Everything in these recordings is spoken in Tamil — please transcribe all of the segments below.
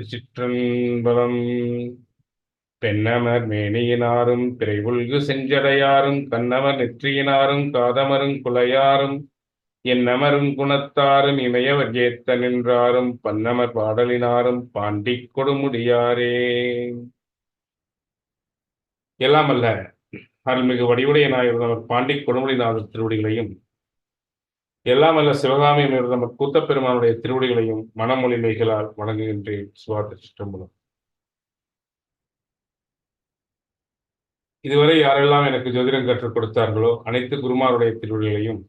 திருச்சிற்றம்பலம். பெண்ணமர் மேனியினாரும் பிறைவுள்கு செஞ்சடையாரும் கண்ணமர் நெற்றியினாரும் காதமரும் குலையாரும் என்னமரும் குணத்தாரும் இமயவர் ஏத்த நின்றாரும் பன்னமர் பாடலினாரும் பாண்டிக் கொடுமுடியாரே. எல்லாம் அல்ல அருள்மிகு வடிவுடைய நாயர் பாண்டிக் கொடுமுடிநாதர் திருவடிகளையும், எல்லாம் அல்ல சிவகாமி நமது கூத்தப்பெருமானுடைய திருவடிகளையும் மனமொழிமைகளால் வணங்குகின்றேன். சுவார்த்த சிற்றம்பலம். இதுவரை யாரெல்லாம் எனக்கு ஜோதிடம் கற்றுக் கொடுத்தார்களோ அனைத்து குருமாருடைய திருவடிகளையும்,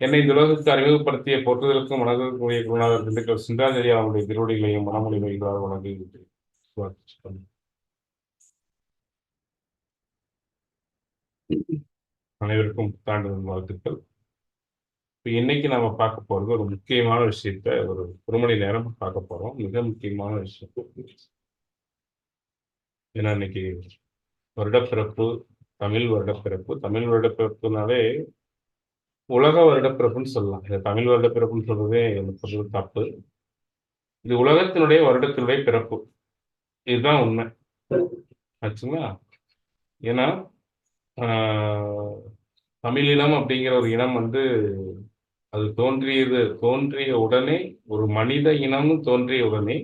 என்னை இந்த உலகத்துக்கு அறிமுகப்படுத்திய போற்றுதலுக்கும் வணங்கக்கூடிய குருநாதர் திண்டுக்கல் சிந்தாஞ்சலி அவருடைய திருவடிகளையும் மனமொழிமைகளால் வணங்குகின்றேன். சுவார்த்த சிற்றம்பலம். அனைவருக்கும் புத்தாண்டு வாழ்த்துக்கள். இன்னைக்கு நம்ம பார்க்க போறது ஒரு முக்கியமான விஷயத்த ஒரு மணி நேரம் பார்க்க போறோம். மிக முக்கியமான விஷயம். ஏன்னா இன்னைக்கு வருடப்பிறப்பு, தமிழ் வருடப்பிறப்பு. தமிழ் வருடப்பிறப்புனாலே உலக வருடப்பிறப்புன்னு சொல்லலாம். இந்த தமிழ் வருடப்பிறப்புன்னு சொல்றதே எனக்கு சொல்றது தப்பு. இது உலகத்தினுடைய வருடத்தினுடைய பிறப்பு. இதுதான் உண்மை ஆச்சுங்களா? ஏன்னா தமிழினம் அப்படிங்கிற ஒரு இனம் அது தோன்றிய உடனே, ஒரு மனித இனம்னு தோன்றிய உடனே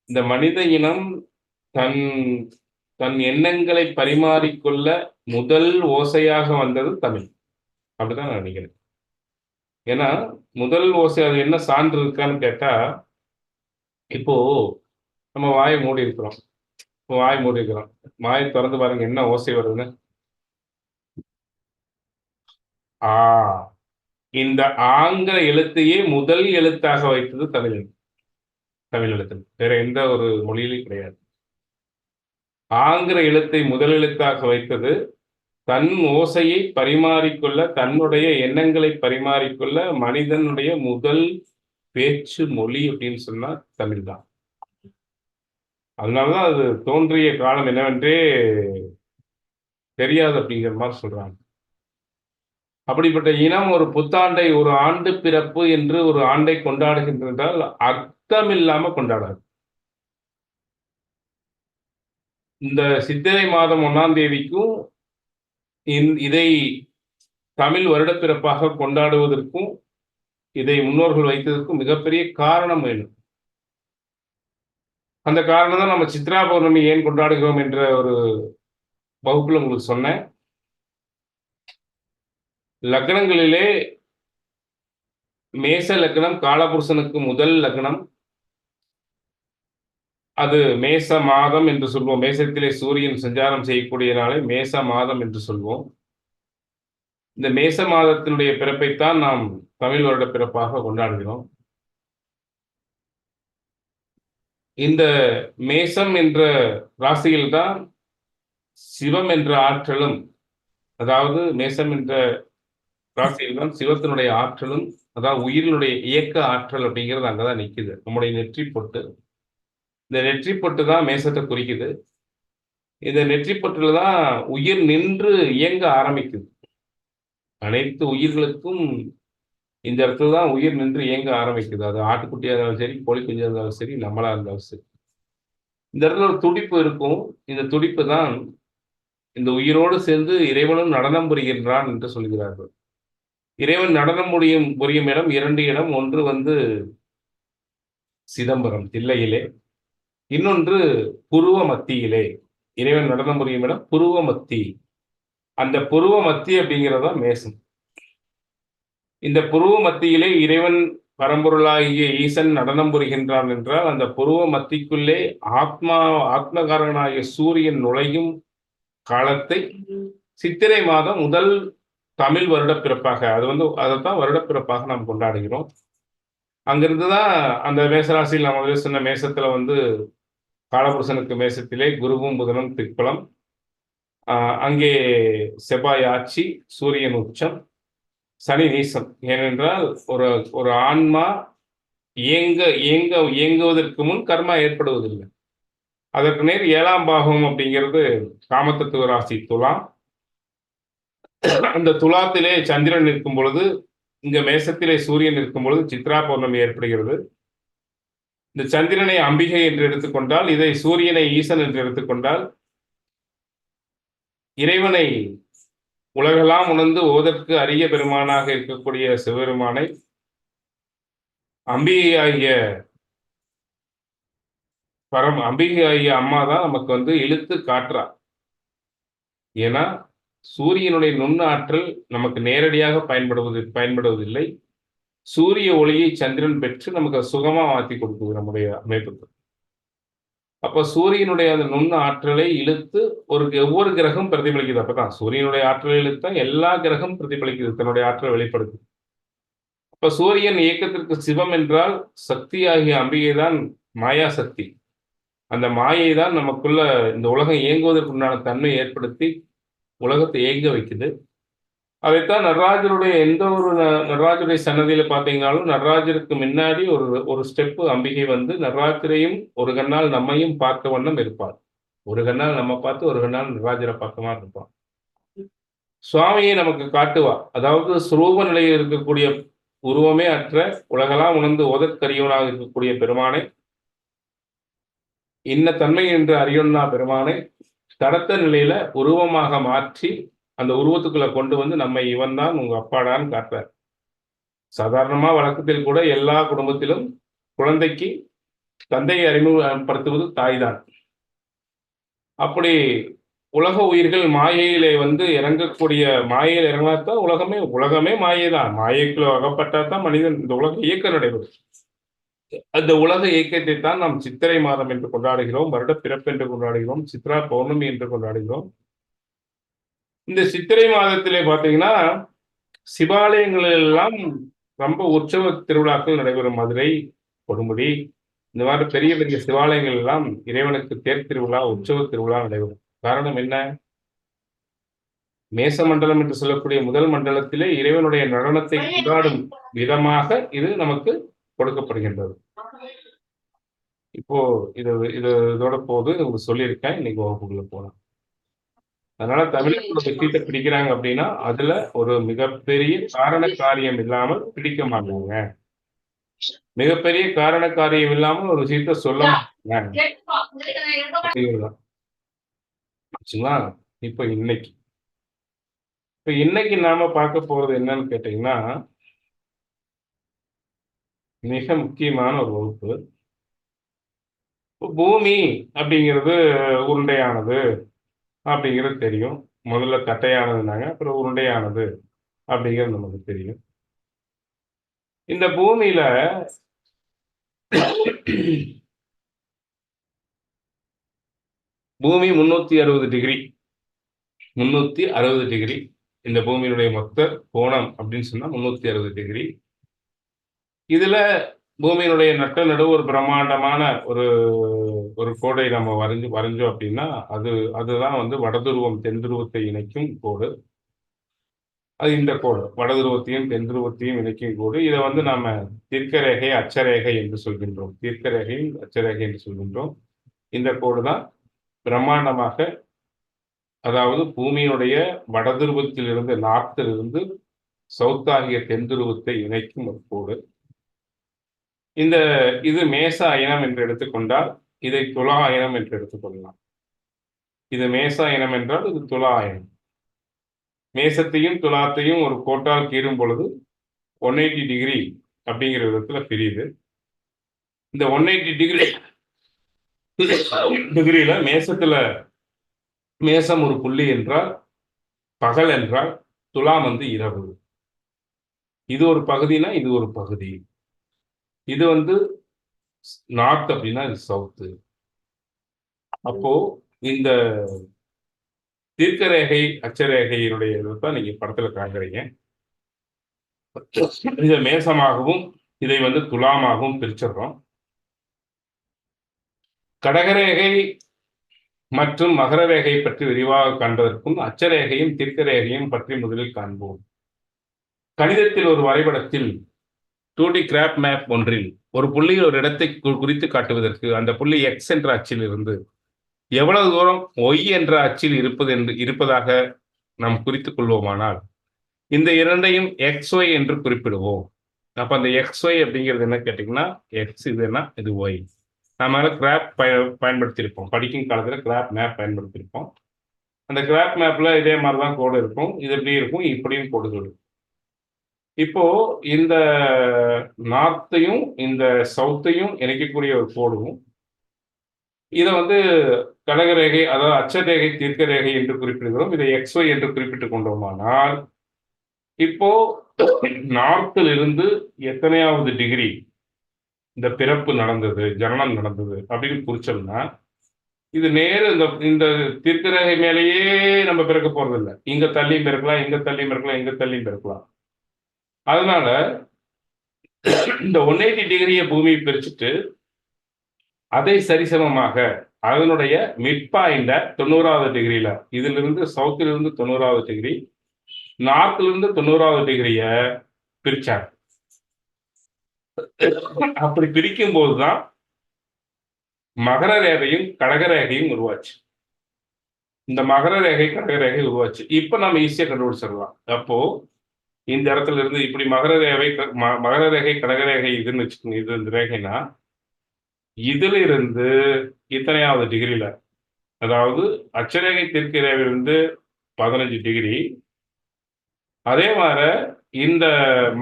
இந்த மனித இனம் தன் தன் எண்ணங்களை பரிமாறிக்கொள்ள முதல் ஓசையாக வந்தது தமிழ். அப்படிதான் நான் நினைக்கிறேன். ஏன்னா முதல் ஓசை, அது என்ன சான்று இருக்கான்னு கேட்டா, இப்போ நம்ம வாயை மூடி இருக்கிறோம். வாயை திறந்து பாருங்க, என்ன ஓசை வருதுன்னு. இந்த ஆங்கில எழுத்தையே முதல் எழுத்தாக வைத்தது தமிழ் எழுத்து. வேற எந்த ஒரு மொழியிலும் கிடையாது. ஆங்கில எழுத்தை முதல் எழுத்தாக வைத்தது, தன் ஓசையை பரிமாறிக்கொள்ள, தன்னுடைய எண்ணங்களை பரிமாறிக்கொள்ள மனிதனுடைய முதல் பேச்சு மொழி அப்படின்னு சொன்னா தமிழ் தான். அதனாலதான் அது தோன்றிய காலம் என்னவென்றே தெரியாது அப்படிங்கிற மாதிரி சொல்றாங்க. அப்படிப்பட்ட இனம் ஒரு புத்தாண்டை, ஒரு ஆண்டு பிறப்பு என்று ஒரு ஆண்டை கொண்டாடுகின்றால் அர்த்தம் இல்லாம கொண்டாடாது. இந்த சித்திரை மாதம் 1ஆம் தேதிக்கும் இதை தமிழ் வருடப்பிறப்பாக கொண்டாடுவதற்கும், இதை முன்னோர்கள் வைத்ததற்கும் மிகப்பெரிய காரணம் வேணும். அந்த காரணம் தான் நம்ம சித்ரா பௌர்ணமி ஏன் கொண்டாடுகிறோம் என்ற ஒரு வகுப்புல உங்களுக்கு சொன்னேன். லக்னங்களிலே மேச லக்னம் காலபுருஷனுக்கு முதல் லக்னம். அது மேச மாதம் என்று சொல்வோம். மேசத்திலே சூரியன் சஞ்சாரம் செய்யக்கூடிய நாளை மேச மாதம் என்று சொல்வோம். இந்த மேச மாதத்தினுடைய பிறப்பைத்தான் நாம் தமிழ் வருட பிறப்பாக கொண்டாடுகிறோம். இந்த மேசம் என்ற ராசியில்தான் சிவம் என்ற ஆற்றலும், அதாவது மேசம் என்ற ராசியில் தான் சிவத்தினுடைய ஆற்றலும், அதாவது உயிரினுடைய இயக்க ஆற்றல் அப்படிங்கிறது அங்கதான் நிக்குது. நம்முடைய நெற்றி பொட்டு, இந்த நெற்றி பொட்டு தான் மேசத்தை குறிக்குது. இந்த நெற்றி பொட்டுல தான் உயிர் நின்று இயங்க ஆரம்பிக்குது. அனைத்து உயிர்களுக்கும் இந்த இடத்துல தான் உயிர் நின்று இயங்க ஆரம்பிக்குது. அது ஆட்டுக்குட்டியா இருந்தாலும் சரி, கோழி குஞ்சா இருந்தாலும் சரி, நம்மளா இருந்தாலும் சரி. இந்த இடத்துல ஒரு துடிப்பு இருக்கும். இந்த துடிப்பு தான் இந்த உயிரோடு சேர்ந்து இறைவனும் நடனம் புரிகின்றான் என்று சொல்கிறார்கள். இறைவன் நடனம் புரியும் இடம் 2 இடம். ஒன்று சிதம்பரம் தில்லையிலே, இன்னொன்று புருவ மத்தியிலே. இறைவன் நடனம் புரியும் இடம் புருவ மத்தி. அந்த புருவ மத்தி அப்படிங்கிறதா மேசம். இந்த புருவ மத்தியிலே இறைவன் பரம்பொருளாகிய ஈசன் நடனம் புரிகின்றான் என்றால், அந்த புருவ மத்திக்குள்ளே ஆத்மகாரனாகிய சூரியன் நுழையும் காலத்தை சித்திரை மாதம் முதல் தமிழ் வருடப்பிறப்பாக, அதைத்தான் வருடப்பிறப்பாக நாம் கொண்டாடுகிறோம். அங்கிருந்துதான் அந்த மேசராசியில் நாம் முதல்ல சொன்ன மேசத்துல காலபுருஷனுக்கு மேசத்திலே குருவும் புதனும் திக்பலம், அங்கே செவ்வாய் ஆட்சி, சூரியன் உச்சம், சனி நீசம். ஏனென்றால் ஒரு ஆன்மா இயங்குவதற்கு முன் கர்மா ஏற்படுவதில்லை. அதற்கு நேர் 7ஆம் பாகம் அப்படிங்கிறது காமத்தத்துவ ராசி துலாம். அந்த துலாத்திலே சந்திரன் இருக்கும் பொழுது, இங்க மேசத்திலே சூரியன் இருக்கும் பொழுது சித்ரா பௌர்ணமி ஏற்படுகிறது. இந்த சந்திரனை அம்பிகை என்று எடுத்துக்கொண்டால், இதை சூரியனை ஈசன் என்று எடுத்துக்கொண்டால், இறைவனை உலகெல்லாம் உணர்ந்து ஓதற்கு அரிய பெருமானாக இருக்கக்கூடிய சிவபெருமானை அம்பிகை ஆகிய அம்மா தான் நமக்கு வந்து இழுத்து காட்டுறா. ஏன்னா சூரியனுடைய நுண்ண ஆற்றல் நமக்கு நேரடியாக பயன்படுவதில்லை. சூரிய ஒளியை சந்திரன் பெற்று நமக்கு சுகமா மாற்றி கொடுக்குது நம்முடைய அமைப்புக்கு. அப்ப சூரியனுடைய அந்த நுண்ண ஆற்றலை இழுத்து ஒவ்வொரு கிரகம் பிரதிபலிக்குது. அப்பதான் சூரியனுடைய ஆற்றலை இழுத்தா எல்லா கிரகம் பிரதிபலிக்குது, தன்னுடைய ஆற்றலை வெளிப்படுது. அப்ப சூரியன் இயக்கத்திற்கு சிவம் என்றால் சக்தி ஆகிய அம்பிகை தான் மாயா சக்தி. அந்த மாயை தான் நமக்குள்ள இந்த உலகம் இயங்குவதற்குண்டான தன்மை ஏற்படுத்தி உலகத்தை இயங்க வைக்குது. அதைத்தான் நடராஜருடைய சன்னதியில பார்த்தீங்கன்னாலும் நடராஜருக்கு முன்னாடி ஒரு ஸ்டெப்பு அம்பிகை வந்து நடராஜரையும் ஒரு கண்ணால் நம்மையும் பார்க்க வண்ணம் இருப்பார். ஒரு கண்ணால் நம்ம பார்த்து ஒரு கண்ணால் நடராஜரை பார்க்க மாதிரி இருப்பான். சுவாமியை நமக்கு காட்டுவா. அதாவது சுரூப நிலையில் இருக்கக்கூடிய உருவமே அற்ற உலகெல்லாம் உணர்ந்து ஓதற்கரியவனாக இருக்கக்கூடிய பெருமானை, இன்ன தன்மை என்று அறியொன்னா பெருமானை தடத்த நிலையில உருவமாக மாற்றி அந்த உருவத்துக்குள்ள கொண்டு வந்து நம்ம இவன் தான் உங்க அப்பாடான்னு காட்டுறார். சாதாரணமா வழக்கத்தில் கூட எல்லா குடும்பத்திலும் குழந்தைக்கு தந்தையை அறிமுகப்படுத்துவது தாய் தான். அப்படி உலக உயிர்கள் மாயையிலே வந்து இறங்கக்கூடிய மாயையில் இறங்கினாத்தான் உலகமே மாயை தான். மாயைக்குள்ள அகப்பட்டாதான் மனிதன் இந்த உலக இயக்கம் நடைபெறும். அந்த உலக இயக்கத்தை தான் நாம் சித்திரை மாதம் என்று கொண்டாடுகிறோம், வருட பிறப்பு என்று கொண்டாடுகிறோம், சித்ரா பௌர்ணமி என்று கொண்டாடுகிறோம். இந்த சித்திரை மாதத்திலே பார்த்தீங்கன்னா சிவாலயங்களில் எல்லாம் ரொம்ப உற்சவ திருவிழாக்கள் நடைபெறும். மதுரை, கொடுமுடி, இந்த மாதிரி பெரிய பெரிய சிவாலயங்கள் எல்லாம் இறைவனுக்கு தேர் திருவிழா, உற்சவ திருவிழா நடைபெறும். காரணம் என்ன? மேச மண்டலம் என்று சொல்லக்கூடிய முதல் மண்டலத்திலே இறைவனுடைய நடனத்தை கொண்டாடும் விதமாக இது நமக்கு கொடுக்கப்படுகின்றது. இப்போ இதோட போது சொல்லியிருக்கேன். இன்னைக்கு வகுப்புக்குள்ள போலாம். அதனால தமிழர்கள் ஒரு விஷயத்தை பிடிக்கிறாங்க அப்படின்னா அதுல ஒரு மிகப்பெரிய காரண காரியம் இல்லாமல் பிடிக்க மாட்டாங்க. மிகப்பெரிய காரண காரியம் இல்லாமல் ஒரு விஷயத்த சொல்ல மாட்டாங்க. இப்ப இன்னைக்கு நாம பார்க்க போறது என்னன்னு கேட்டீங்கன்னா, மிக முக்கியமான ஒரு வகுப்பு. பூமி அப்படிங்கிறது உருண்டையானது அப்படிங்கிறது தெரியும். முதல்ல தட்டையானதுனாங்க, அப்புறம் உருண்டையானது அப்படிங்கிறது நமக்கு தெரியும். இந்த பூமியில பூமி 360 டிகிரி இந்த பூமியினுடைய மொத்த கோணம் அப்படின்னு சொன்னா 360 டிகிரி. இதுல பூமியினுடைய நடு ஒரு பிரம்மாண்டமான ஒரு கோடை நம்ம வரைஞ்சோம் அப்படின்னா அதுதான் வந்து வடதுருவம் தென்துருவத்தை இணைக்கும் கோடு. அது இந்த கோடு வடதுருவத்தையும் தென்துருவத்தையும் இணைக்கும் கோடு. இதை வந்து நாம தீர்க்கரேகை அச்சரேகை என்று சொல்கின்றோம். தீர்க்கரேகையும் அச்சரேகை என்று சொல்கின்றோம். இந்த கோடு தான் பிரம்மாண்டமாக, அதாவது பூமியினுடைய வடதுருவத்திலிருந்து நார்த்திலிருந்து சவுத் ஆகிய தென்துருவத்தை இணைக்கும் ஒரு கோடு. இது மேச அயனம் என்று எடுத்துக்கொண்டால் இதை துலா அயனம் என்று எடுத்துக்கொள்ளலாம். இது மேச அயனம் என்றால் இது துலா அயனம். மேசத்தையும் துலாத்தையும் ஒரு கோட்டால் கீறும் பொழுது 180 டிகிரி அப்படிங்கிற விதத்துல பிரியுது. இந்த 180 டிகிரியில மேசம் ஒரு புள்ளி என்றால் பகல் என்றால், துலாம் வந்து இரவு. இது ஒரு பகுதினா இது ஒரு பகுதி. இது வந்து நார்த் அப்படின்னா இது சவுத்து. அப்போ இந்த தீர்க்கரேகை அச்சரேகையினுடைய இதைத்தான் நீங்க படத்துல காண்கிறீங்க. இதை மேசமாகவும் இதை வந்து துலாமாகவும் பிரிச்சிடறோம். கடகரேகை மற்றும் மகர ரேகை பற்றி விரிவாக காண்பதற்கும் அச்சரேகையும் தீர்க்கரேகையும் பற்றி முதலில் காண்போம். கணிதத்தில் ஒரு வரைபடத்தில் 2D கிராப் மேப் ஒன்றில் ஒரு புள்ளியில் ஒரு இடத்தை குறித்து காட்டுவதற்கு அந்த புள்ளி X என்ற அச்சில் இருந்து எவ்வளவு தூரம் Y என்ற அச்சில் இருப்பதாக நாம் குறித்துக் கொள்வோமானால் இந்த இரண்டையும் XY என்று குறிப்பிடுவோம். அப்ப அந்த XY அப்படிங்கிறது என்ன கேட்டீங்கன்னா, எக்ஸ் இதுன்னா இது ஒய். நாம கிராப் பயன்படுத்தியிருப்போம். படிக்கும் காலத்துல கிராப் மேப் பயன்படுத்தியிருப்போம். அந்த கிராப் மேப்ல இதே மாரி தான் கோடு இருக்கும். இது இப்படி இருக்கும், இப்படியும் கோடுகள் இருக்கும். இப்போ இந்த நார்த்தையும், இந்த சவுத்தையும் இணைக்கக்கூடிய ஒரு கோடும், இத வந்து கடகரேகை, அதாவது அட்சரேகை, தீர்க்க ரேகை என்று குறிப்பிடுகிறோம். இதை XY என்று குறிப்பிட்டுக் கொண்டோமானால், இப்போ நார்த்தில் இருந்து எத்தனையாவது டிகிரி இந்த பிறப்பு நடந்தது, ஜனனம் நடந்தது அப்படின்னு குறிச்சோம்னா, இது நேரு இந்த இந்த தீர்க்க ரேகை மேலேயே நம்ம பிறக்க போறதில்ல. இங்க தள்ளியும் பிறக்கலாம், இங்க தள்ளியும் பிறக்கலாம், இங்க தள்ளியும் பிறக்கலாம். அதனால இந்த 180 டிகிரிய பூமி பிரிச்சுட்டு, அதை சரிசமமாக அதனுடைய மிட் பாயிண்ட 90வது டிகிரில, இதிலிருந்து சவுத்திலிருந்து 90வது டிகிரி, நார்த்திலிருந்து 90வது டிகிரிய பிரிச்சாங்க. அப்படி பிரிக்கும் போதுதான் மகர ரேகையும் கடக ரேகையும் உருவாச்சு. இந்த மகர ரேகை கடக ரேகை உருவாச்சு. இப்ப நம்ம ஈஸியா கண்டுபிடிச்சிடலாம். அப்போ இந்த இடத்துல இருந்து இப்படி மகர ரேகை கடக ரேகை இதுன்னு வச்சுக்கோங்க. இது இந்த ரேகைனா இதுல இருந்து இத்தனையாவது டிகிரில, அதாவது அட்சரேகை தெற்கு ரேகையிலிருந்து 15 டிகிரி, அதே மாதிரி இந்த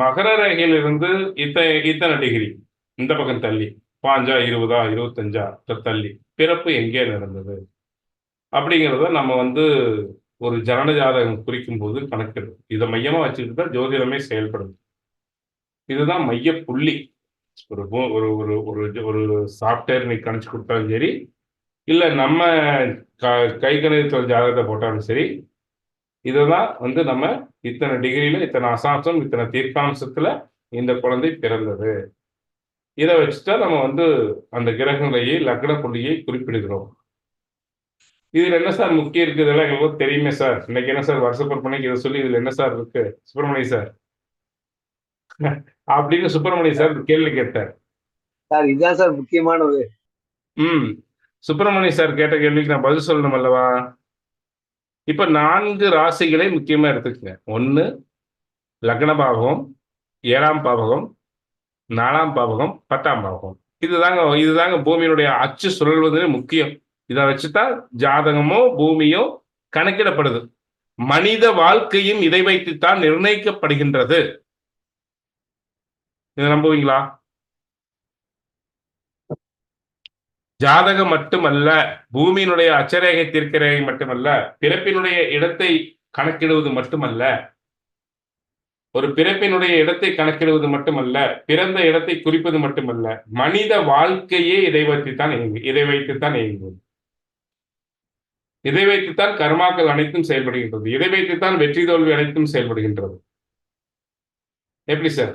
மகர ரேகையிலிருந்து இத்தனை டிகிரி இந்த பக்கம் தள்ளி 5 20 25 தள்ளி பிறப்பு எங்கே நடந்தது அப்படிங்கிறத நம்ம வந்து ஒரு ஜனன ஜாதகம் குறிக்கும் போது கணக்கிடுது. இதை மையமா வச்சுக்கிட்டு தான் ஜோதிடமே செயல்படுது. இதுதான் மைய புள்ளி. ஒரு ஒரு ஒரு ஒரு ஒரு சாஃப்ட்வேர் நீ கணிச்சு கொடுத்தாலும் சரி, இல்ல நம்ம கை கணிதத்தோட ஜாதகத்தை போட்டாலும் சரி, இதுதான் வந்து நம்ம இத்தனை டிகிரியில இத்தனை அசாம்சம் இத்தனை தீர்க்காம்சத்துல இந்த குழந்தை பிறந்தது. இதை வச்சுதான் நம்ம வந்து அந்த கிரகங்களையே லக்ன புள்ளியை குறிப்பிடுகிறோம். இதுல என்ன சார் முக்கியம் இருக்கு, இதெல்லாம் எங்களுக்கு தெரியுமே சார், இன்னைக்கு என்ன சார் வருஷப்பொறுப்பனைக்கு இதை சொல்லி இதுல என்ன சார் இருக்கு சுப்பிரமணிய சார் அப்படின்னு சுப்பிரமணிய சார் கேள்வி கேட்டார். சார் இதுதான் சார் முக்கியமானது. சுப்பிரமணிய சார் கேட்ட கேள்விக்கு நான் பதில் சொல்லணும் அல்லவா? இப்ப 4 ராசிகளை முக்கியமா எடுத்துக்கங்க. 1 லக்ன பாவகம், 7ஆம் பாவகம், 4ஆம் பாவகம், 10ஆம் பாவகம். இதுதாங்க பூமியினுடைய அச்சு சுழல்வது முக்கியம். இதை வச்சுதான் ஜாதகமோ பூமியோ கணக்கிடப்படுது. மனித வாழ்க்கையும் இதை வைத்துத்தான் நிர்ணயிக்கப்படுகின்றது. இதை நம்புவீங்களா? ஜாதகம் மட்டுமல்ல, பூமியினுடைய அச்சரேகை தீர்க்க ரேகை மட்டுமல்ல, பிறப்பினுடைய இடத்தை கணக்கிடுவது மட்டுமல்ல, ஒரு பிறப்பினுடைய இடத்தை கணக்கிடுவது மட்டுமல்ல, பிறந்த இடத்தை குறிப்பது மட்டுமல்ல, மனித வாழ்க்கையே இதை வைத்துத்தான் இயங்குவது. இதை வைத்துத்தான் கர்மாக்கள் அனைத்தும் செயல்படுகின்றது. இதை வைத்துத்தான் வெற்றி தோல்வி அனைத்தும் செயல்படுகின்றது. எப்படி சார்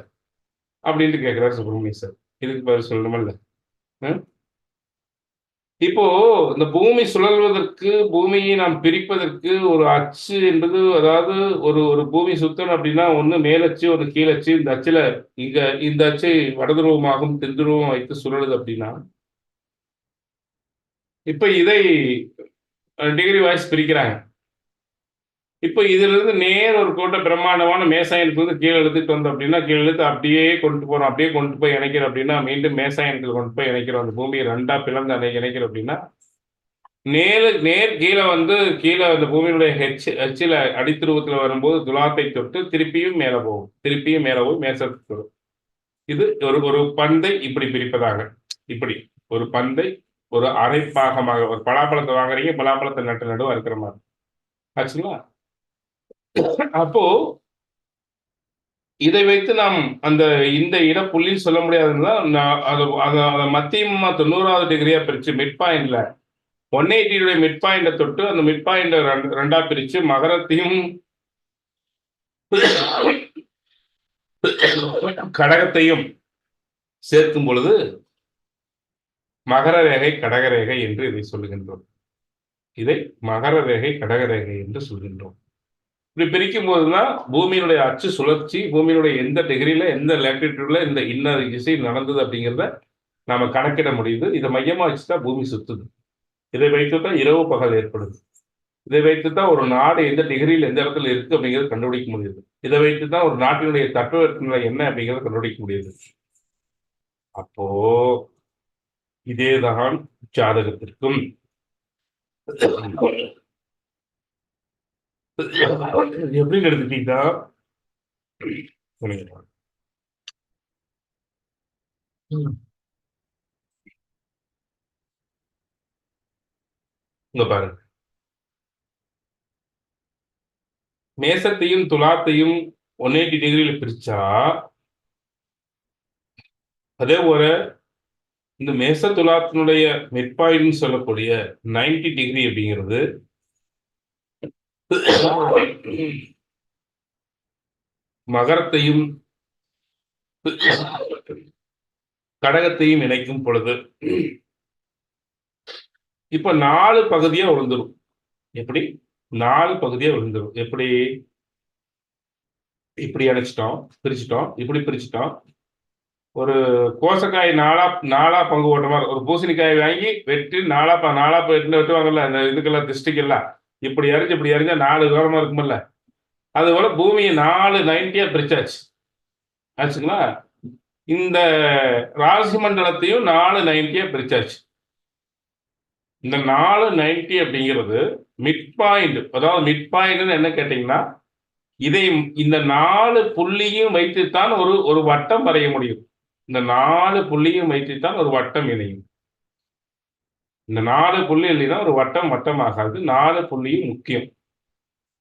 அப்படின்ட்டு கேட்கிறார் சுப்பிரமணிய சார். இதுக்கு பதில் சொல்லணுமல்ல? இப்போ இந்த பூமி சுழல்வதற்கு, பூமியை நாம் பிரிப்பதற்கு ஒரு அச்சு என்பது, அதாவது ஒரு பூமி சுத்தம் அப்படின்னா ஒண்ணு மேலச்சு ஒரு கீழச்சு. இந்த அச்சுல இந்த அச்சை வடதுருவமாகவும் தென்துருவம் வைத்து சுழலுது அப்படின்னா, இப்ப இதை டிகிரி வாய்ஸ் பிரிக்கிறாங்க. இப்போ இதுல இருந்து நேர் ஒரு கோட்டை பிரம்மாண்டமான மேசாயனுக்கு வந்து கீழே எழுத்துட்டு வந்தோம் அப்படின்னா, கீழே எழுத்து அப்படியே கொண்டு போறோம், அப்படியே கொண்டு போய் இணைக்கிறோம் அப்படின்னா, மீண்டும் மேசாயனுக்கு கொண்டு போய் இணைக்கிறோம். அந்த பூமியை 2ஆ பிளந்து இணைக்கிறோம் அப்படின்னா, நேர் கீழே அந்த பூமியினுடைய ஹெச்சில அடித்துருவத்துல வரும்போது துலாத்தை தொட்டு திருப்பியும் மேல போகும், திருப்பியும் மேல போய் மேசத்துக்கு வரும். இது ஒரு பந்தை இப்படி பிரிப்பதாக, இப்படி ஒரு பந்தை ஒரு அரைப்பாகமாக, ஒரு பலாப்பழத்தை வாங்குறீங்க, பலாப்பழத்தை நடுவா இருக்கிற மாதிரி ஆச்சுங்களா? அப்போ இதை வைத்து நாம் இந்த இடப்புள்ளின்னு சொல்ல முடியாதுன்னா, அதை மத்தியமா 90வது டிகிரியா பிரிச்சு மிட் பாயிண்ட்ல 180 மிட் பாயிண்ட தொட்டு அந்த மிட் பாயிண்ட 2ஆ பிரிச்சு மகரத்தையும் கடகத்தையும் சேர்க்கும் பொழுது மகர ரேகை கடக ரேகை என்று இதை சொல்லுகின்றோம். இதை மகர ரேகை கடக ரேகை என்று சொல்கின்றோம். இப்படி பிரிக்கும் போதுதான் பூமியினுடைய அச்சு சுழற்சி, பூமியினுடைய எந்த டிகிரியில எந்த லேட்டிடியூட்ல இந்த இன்னர் திசை நடந்தது அப்படிங்கிறத நாம கணக்கிட முடியுது. இதை மையமா வச்சுதான் பூமி சுத்துது. இதை வைத்துதான் இரவு பகல் ஏற்படுது. இதை வைத்துதான் ஒரு நாடு எந்த டிகிரியில் எந்த இடத்துல இருக்கு அப்படிங்கிறது கண்டுபிடிக்க முடியுது. இதை வைத்துதான் ஒரு நாட்டினுடைய தட்பவெப்பநிலை என்ன அப்படிங்கிறத கண்டுபிடிக்க முடியுது. அப்போ இதேதான் ஜாதகத்திற்கும் எப்படின்னு எடுத்துட்டீங்கன்னா இங்க பாருங்க, மேசத்தையும் துலாத்தையும் 180 டிகிரியில பிரிச்சா, அதே போல இந்த மேச துலாத்தினுடைய மிட்பாயிண்ட் சொல்லக்கூடிய 90 டிகிரி அப்படிங்கிறது மகரத்தையும் கடகத்தையும் இணைக்கும் பொழுது இப்ப 4 பகுதியா விழுந்துரும். எப்படி? 4 பகுதியா விழுந்துரும். எப்படி? இப்படி அணைச்சிட்டோம், பிரிச்சுட்டோம், இப்படி பிரிச்சுட்டோம். ஒரு கோசக்காய் நாலா பங்கு ஓட்ட மாதிரி, ஒரு பூசணிக்காய் வாங்கி வெட்டி நாலா வெட்டுவாங்கல்ல, அந்த இதுக்கெல்லாம் டிஸ்ட்ரிக் எல்லாம் இப்படி அரிஞ்சா 4 தூரமா இருக்குமில்ல, அது போல பூமியை 4 90 பிரிச்சாச்சு ஆச்சுங்களா. இந்த ராசி மண்டலத்தையும் 4 90 பிரிச்சாச்சு. இந்த 4 90 அப்படிங்கிறது மிட் பாயிண்ட். அதாவது மிட் பாயிண்ட் என்ன கேட்டீங்கன்னா, இந்த 4 புள்ளியும் வைத்துத்தான் ஒரு வட்டம் வரைய முடியும். இந்த 4 புள்ளியும் வைத்துத்தான் ஒரு வட்டம் இணையும். இந்த 4 புள்ளி இல்லைன்னா ஒரு வட்டம் ஆகாது. 4 புள்ளியும் முக்கியம்.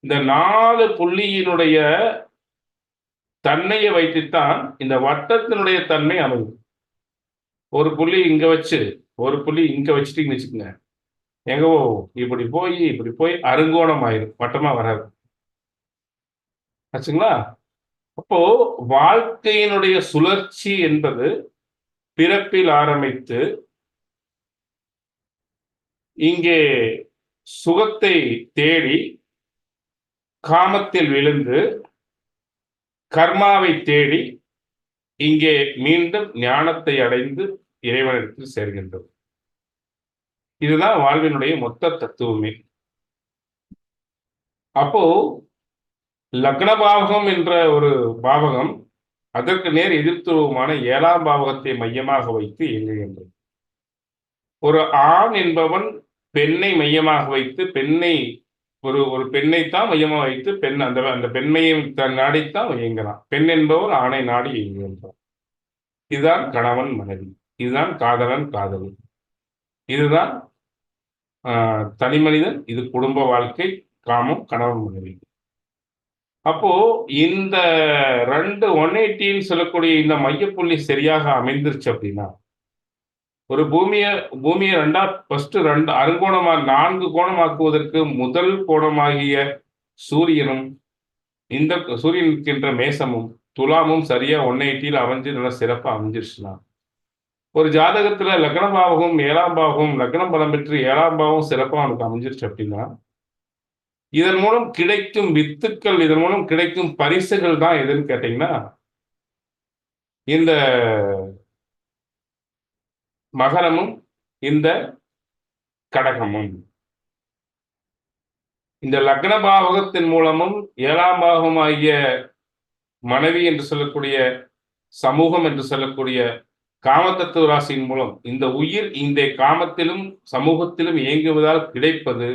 இந்த 4 புள்ளியினுடைய தன்மையை வைத்துத்தான் இந்த வட்டத்தினுடைய தன்மை அமையும். ஒரு புள்ளி இங்க வச்சு ஒரு புள்ளி இங்க வச்சுட்டீங்கன்னு வச்சுக்கோங்க, எங்கோ இப்படி போய் அருங்கோணம் ஆயிரும், வட்டமா வராது ஆச்சுங்களா. அப்போ வாழ்க்கையினுடைய சுழற்சி என்பது பிறப்பில் ஆரம்பித்து இங்கே சுகத்தை தேடி காமத்தில் விழுந்து கர்மாவை தேடி இங்கே மீண்டும் ஞானத்தை அடைந்து இறைவனிடத்தில் சேர்கின்றது. இதுதான் வாழ்வினுடைய மொத்த தத்துவமே. அப்போ லக்ன பாவகம் என்ற ஒரு பாவகம் அதற்கு நேர் எதிர்த்துவமான 7ஆம் பாவகத்தை மையமாக வைத்து இயங்குகின்றது. ஒரு ஆண் என்பவன் பெண்ணை மையமாக வைத்து ஒரு பெண்ணைத்தான் மையமாக வைத்து அந்த பெண்மையை நாடித்தான் இயங்கலாம். பெண் என்பவர் ஆணை நாடி இயங்குகின்றார். இதுதான் கணவன் மனைவி, இதுதான் காதலன் காதலி, இதுதான் தனி மனிதன், இது குடும்ப வாழ்க்கை, காமம், கணவன் மனைவி. அப்போ இந்த 2 180 சொல்லக்கூடிய இந்த மையப்புள்ளி சரியாக அமைந்துருச்சு அப்படின்னா, ஒரு பூமியை ஃபர்ஸ்ட் 2 அருங்கோணமா 4 கோணமாக்குவதற்கு முதல் கோணமாகிய சூரியனும் இந்த சூரியன் இருக்கின்ற மேசமும் துலாமும் சரியா 180 அமைஞ்சு நல்லா சிறப்பா அமைஞ்சிருச்சுன்னா, ஒரு ஜாதகத்துல லக்ன பாவகம் 7ஆம் பாவகம் லக்னம் பலம் பெற்று 7ஆம் பாவம் சிறப்பா அவனுக்கு அமைஞ்சிருச்சு அப்படின்னா, இதன் மூலம் கிடைக்கும் வித்துக்கள், இதன் மூலம் கிடைக்கும் பரிசுகள் தான் எதுன்னு கேட்டீங்கன்னா, இந்த மகரமும் இந்த கடகமும். இந்த லக்ன பாவகத்தின் மூலமும் 7ஆம் பாவகம் ஆகிய மனைவி என்று சொல்லக்கூடிய சமூகம் என்று சொல்லக்கூடிய காமத்தத்துவ ராசியின் மூலம் இந்த உயிர் இந்த காமத்திலும் சமூகத்திலும் இயங்குவதால் கிடைப்பது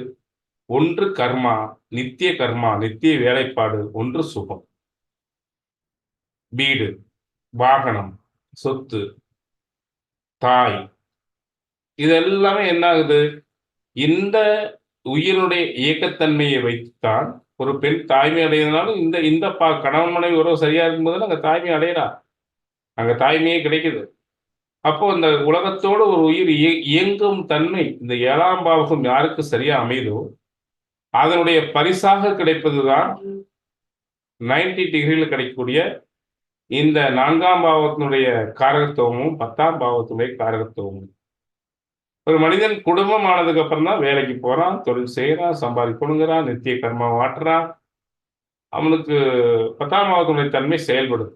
ஒன்று கர்மா, நித்திய வேலைப்பாடு, ஒன்று சுகம், வீடு, வாகனம், சொத்து, தாய். இதெல்லாமே என்ன ஆகுது? இந்த உயிரினுடைய இயக்கத்தன்மையை வைத்துத்தான் ஒரு பெண் தாய்மை அடைகிறதுனாலும் இந்த கணவன் மனைவி உறவு சரியா இருக்கும்போது அங்க தாய்மை அடையலாம், அங்க தாய்மையே கிடைக்குது. அப்போ இந்த உலகத்தோடு ஒரு உயிர் இயங்கும் தன்மை இந்த 7ஆம் பாவகம் யாருக்கு சரியா அமைதோ அதனுடைய பரிசாக கிடைப்பதுதான் 90 டிகிரியில கிடைக்கக்கூடிய இந்த 4ஆம் பாவத்தினுடைய காரகத்துவமும் 10ஆம் பாவத்தினுடைய காரகத்துவமும். ஒரு மனிதன் குடும்பம் ஆனதுக்கு அப்புறம் தான் வேலைக்கு போறான், தொழில் செய்யறான், சம்பாதிக்கணுங்கிறான், நித்திய கர்மா மாற்றுறான், அவனுக்கு 10ஆம் பாவத்தினுடைய தன்மை செயல்படுது.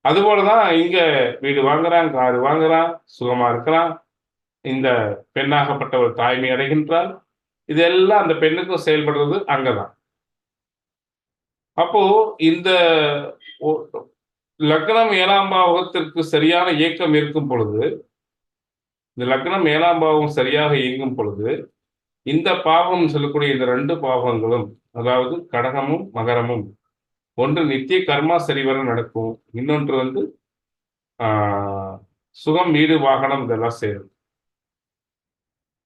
அதுபோலதான் இங்க வீடு வாங்குறான், காரு வாங்குறான், சுகமா இருக்கிறான், இந்த பெண்ணாகப்பட்டவர் தாய்மை அடைகின்றார். இதெல்லாம் அந்த பெண்ணுக்கும் செயல்படுறது அங்கதான். அப்போ இந்த லக்னம் 7ஆம் பாவகத்திற்கு சரியான இயக்கம் இருக்கும் பொழுது, இந்த லக்னம் 7ஆம் பாவம் சரியாக இயங்கும் பொழுது, இந்த பாவம் சொல்லக்கூடிய இந்த 2 பாவங்களும், அதாவது கடகமும், மகரமும், ஒன்று நித்திய கர்மா சரிவர நடக்கும். இன்னொன்று வந்து ஆ சுகம், வீடு, வாகனம் இதெல்லாம் சேரும்.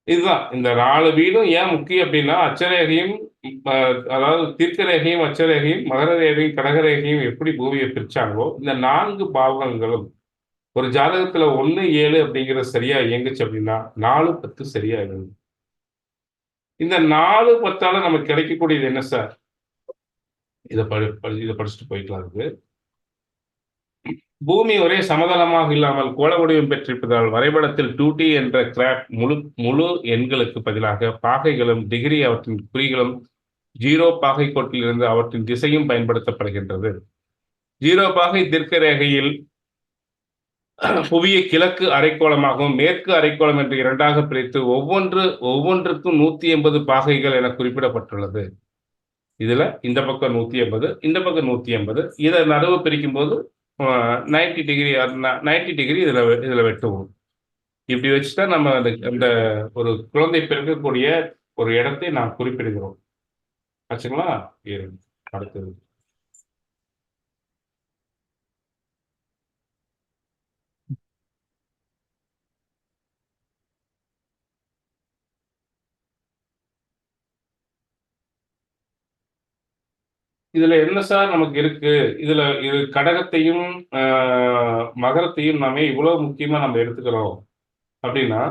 இதுதான். இந்த 4 வீடும் ஏன் முக்கியம் அப்டின்னா, அட்சரேகையும் அதாவது தீர்க்க ரேகையும், அட்சரேகையும், மகர ரேகையும், கடக ரேகையும் எப்படி பூமிய பிரிச்சாங்களோ, இந்த 4 பாவகங்களும் ஒரு ஜாதகத்துல 1, 7 அப்படிங்கிறது சரியா இயங்குச்சு அப்படின்னா, 4, 10 சரியா இயங்கும். இந்த 4, 10ஆல நமக்கு கிடைக்கக்கூடியது என்ன சார்? இத படிச்சுட்டு போய்க்கலாம் அதுக்கு. பூமி ஒரே சமதளமாக இல்லாமல் கோள வடிவம் பெற்றிருப்பதால் வரைபடத்தில் 2D என்ற கிராப் முழு எண்களுக்கு பதிலாக பாகைகளும் டிகிரி அவற்றின் குறிகளும் 0 பாகை கோட்டிலிருந்து அவற்றின் திசையும் பயன்படுத்தப்படுகின்றது. 0 பாகை தீர்க்க ரேகையில் புவியை கிழக்கு அரைக்கோளமாகவும் மேற்கு அரைக்கோளம் என்று இரண்டாக பிரித்து ஒவ்வொன்றுக்கும் 180 பாகைகள் என குறிப்பிடப்பட்டுள்ளது. இதுல இந்த பக்கம் 180, இந்த பக்கம் 180. இதை நடுவு பிரிக்கும் போது 90 டிகிரி இதுல வெட்டுவோம். இப்படி வச்சுட்டா நம்ம அந்த ஒரு குழந்தை பிறக்கக்கூடிய ஒரு இடத்தை நாம் குறிப்பிடுகிறோம். ஆச்சுங்களா? அடுத்தது இதுல என்ன சார் நமக்கு இருக்கு? இது கடகத்தையும் மகரத்தையும் நாம இவ்வளவு முக்கியமா நம்ம எடுத்துக்கிறோம் அப்படின்னா,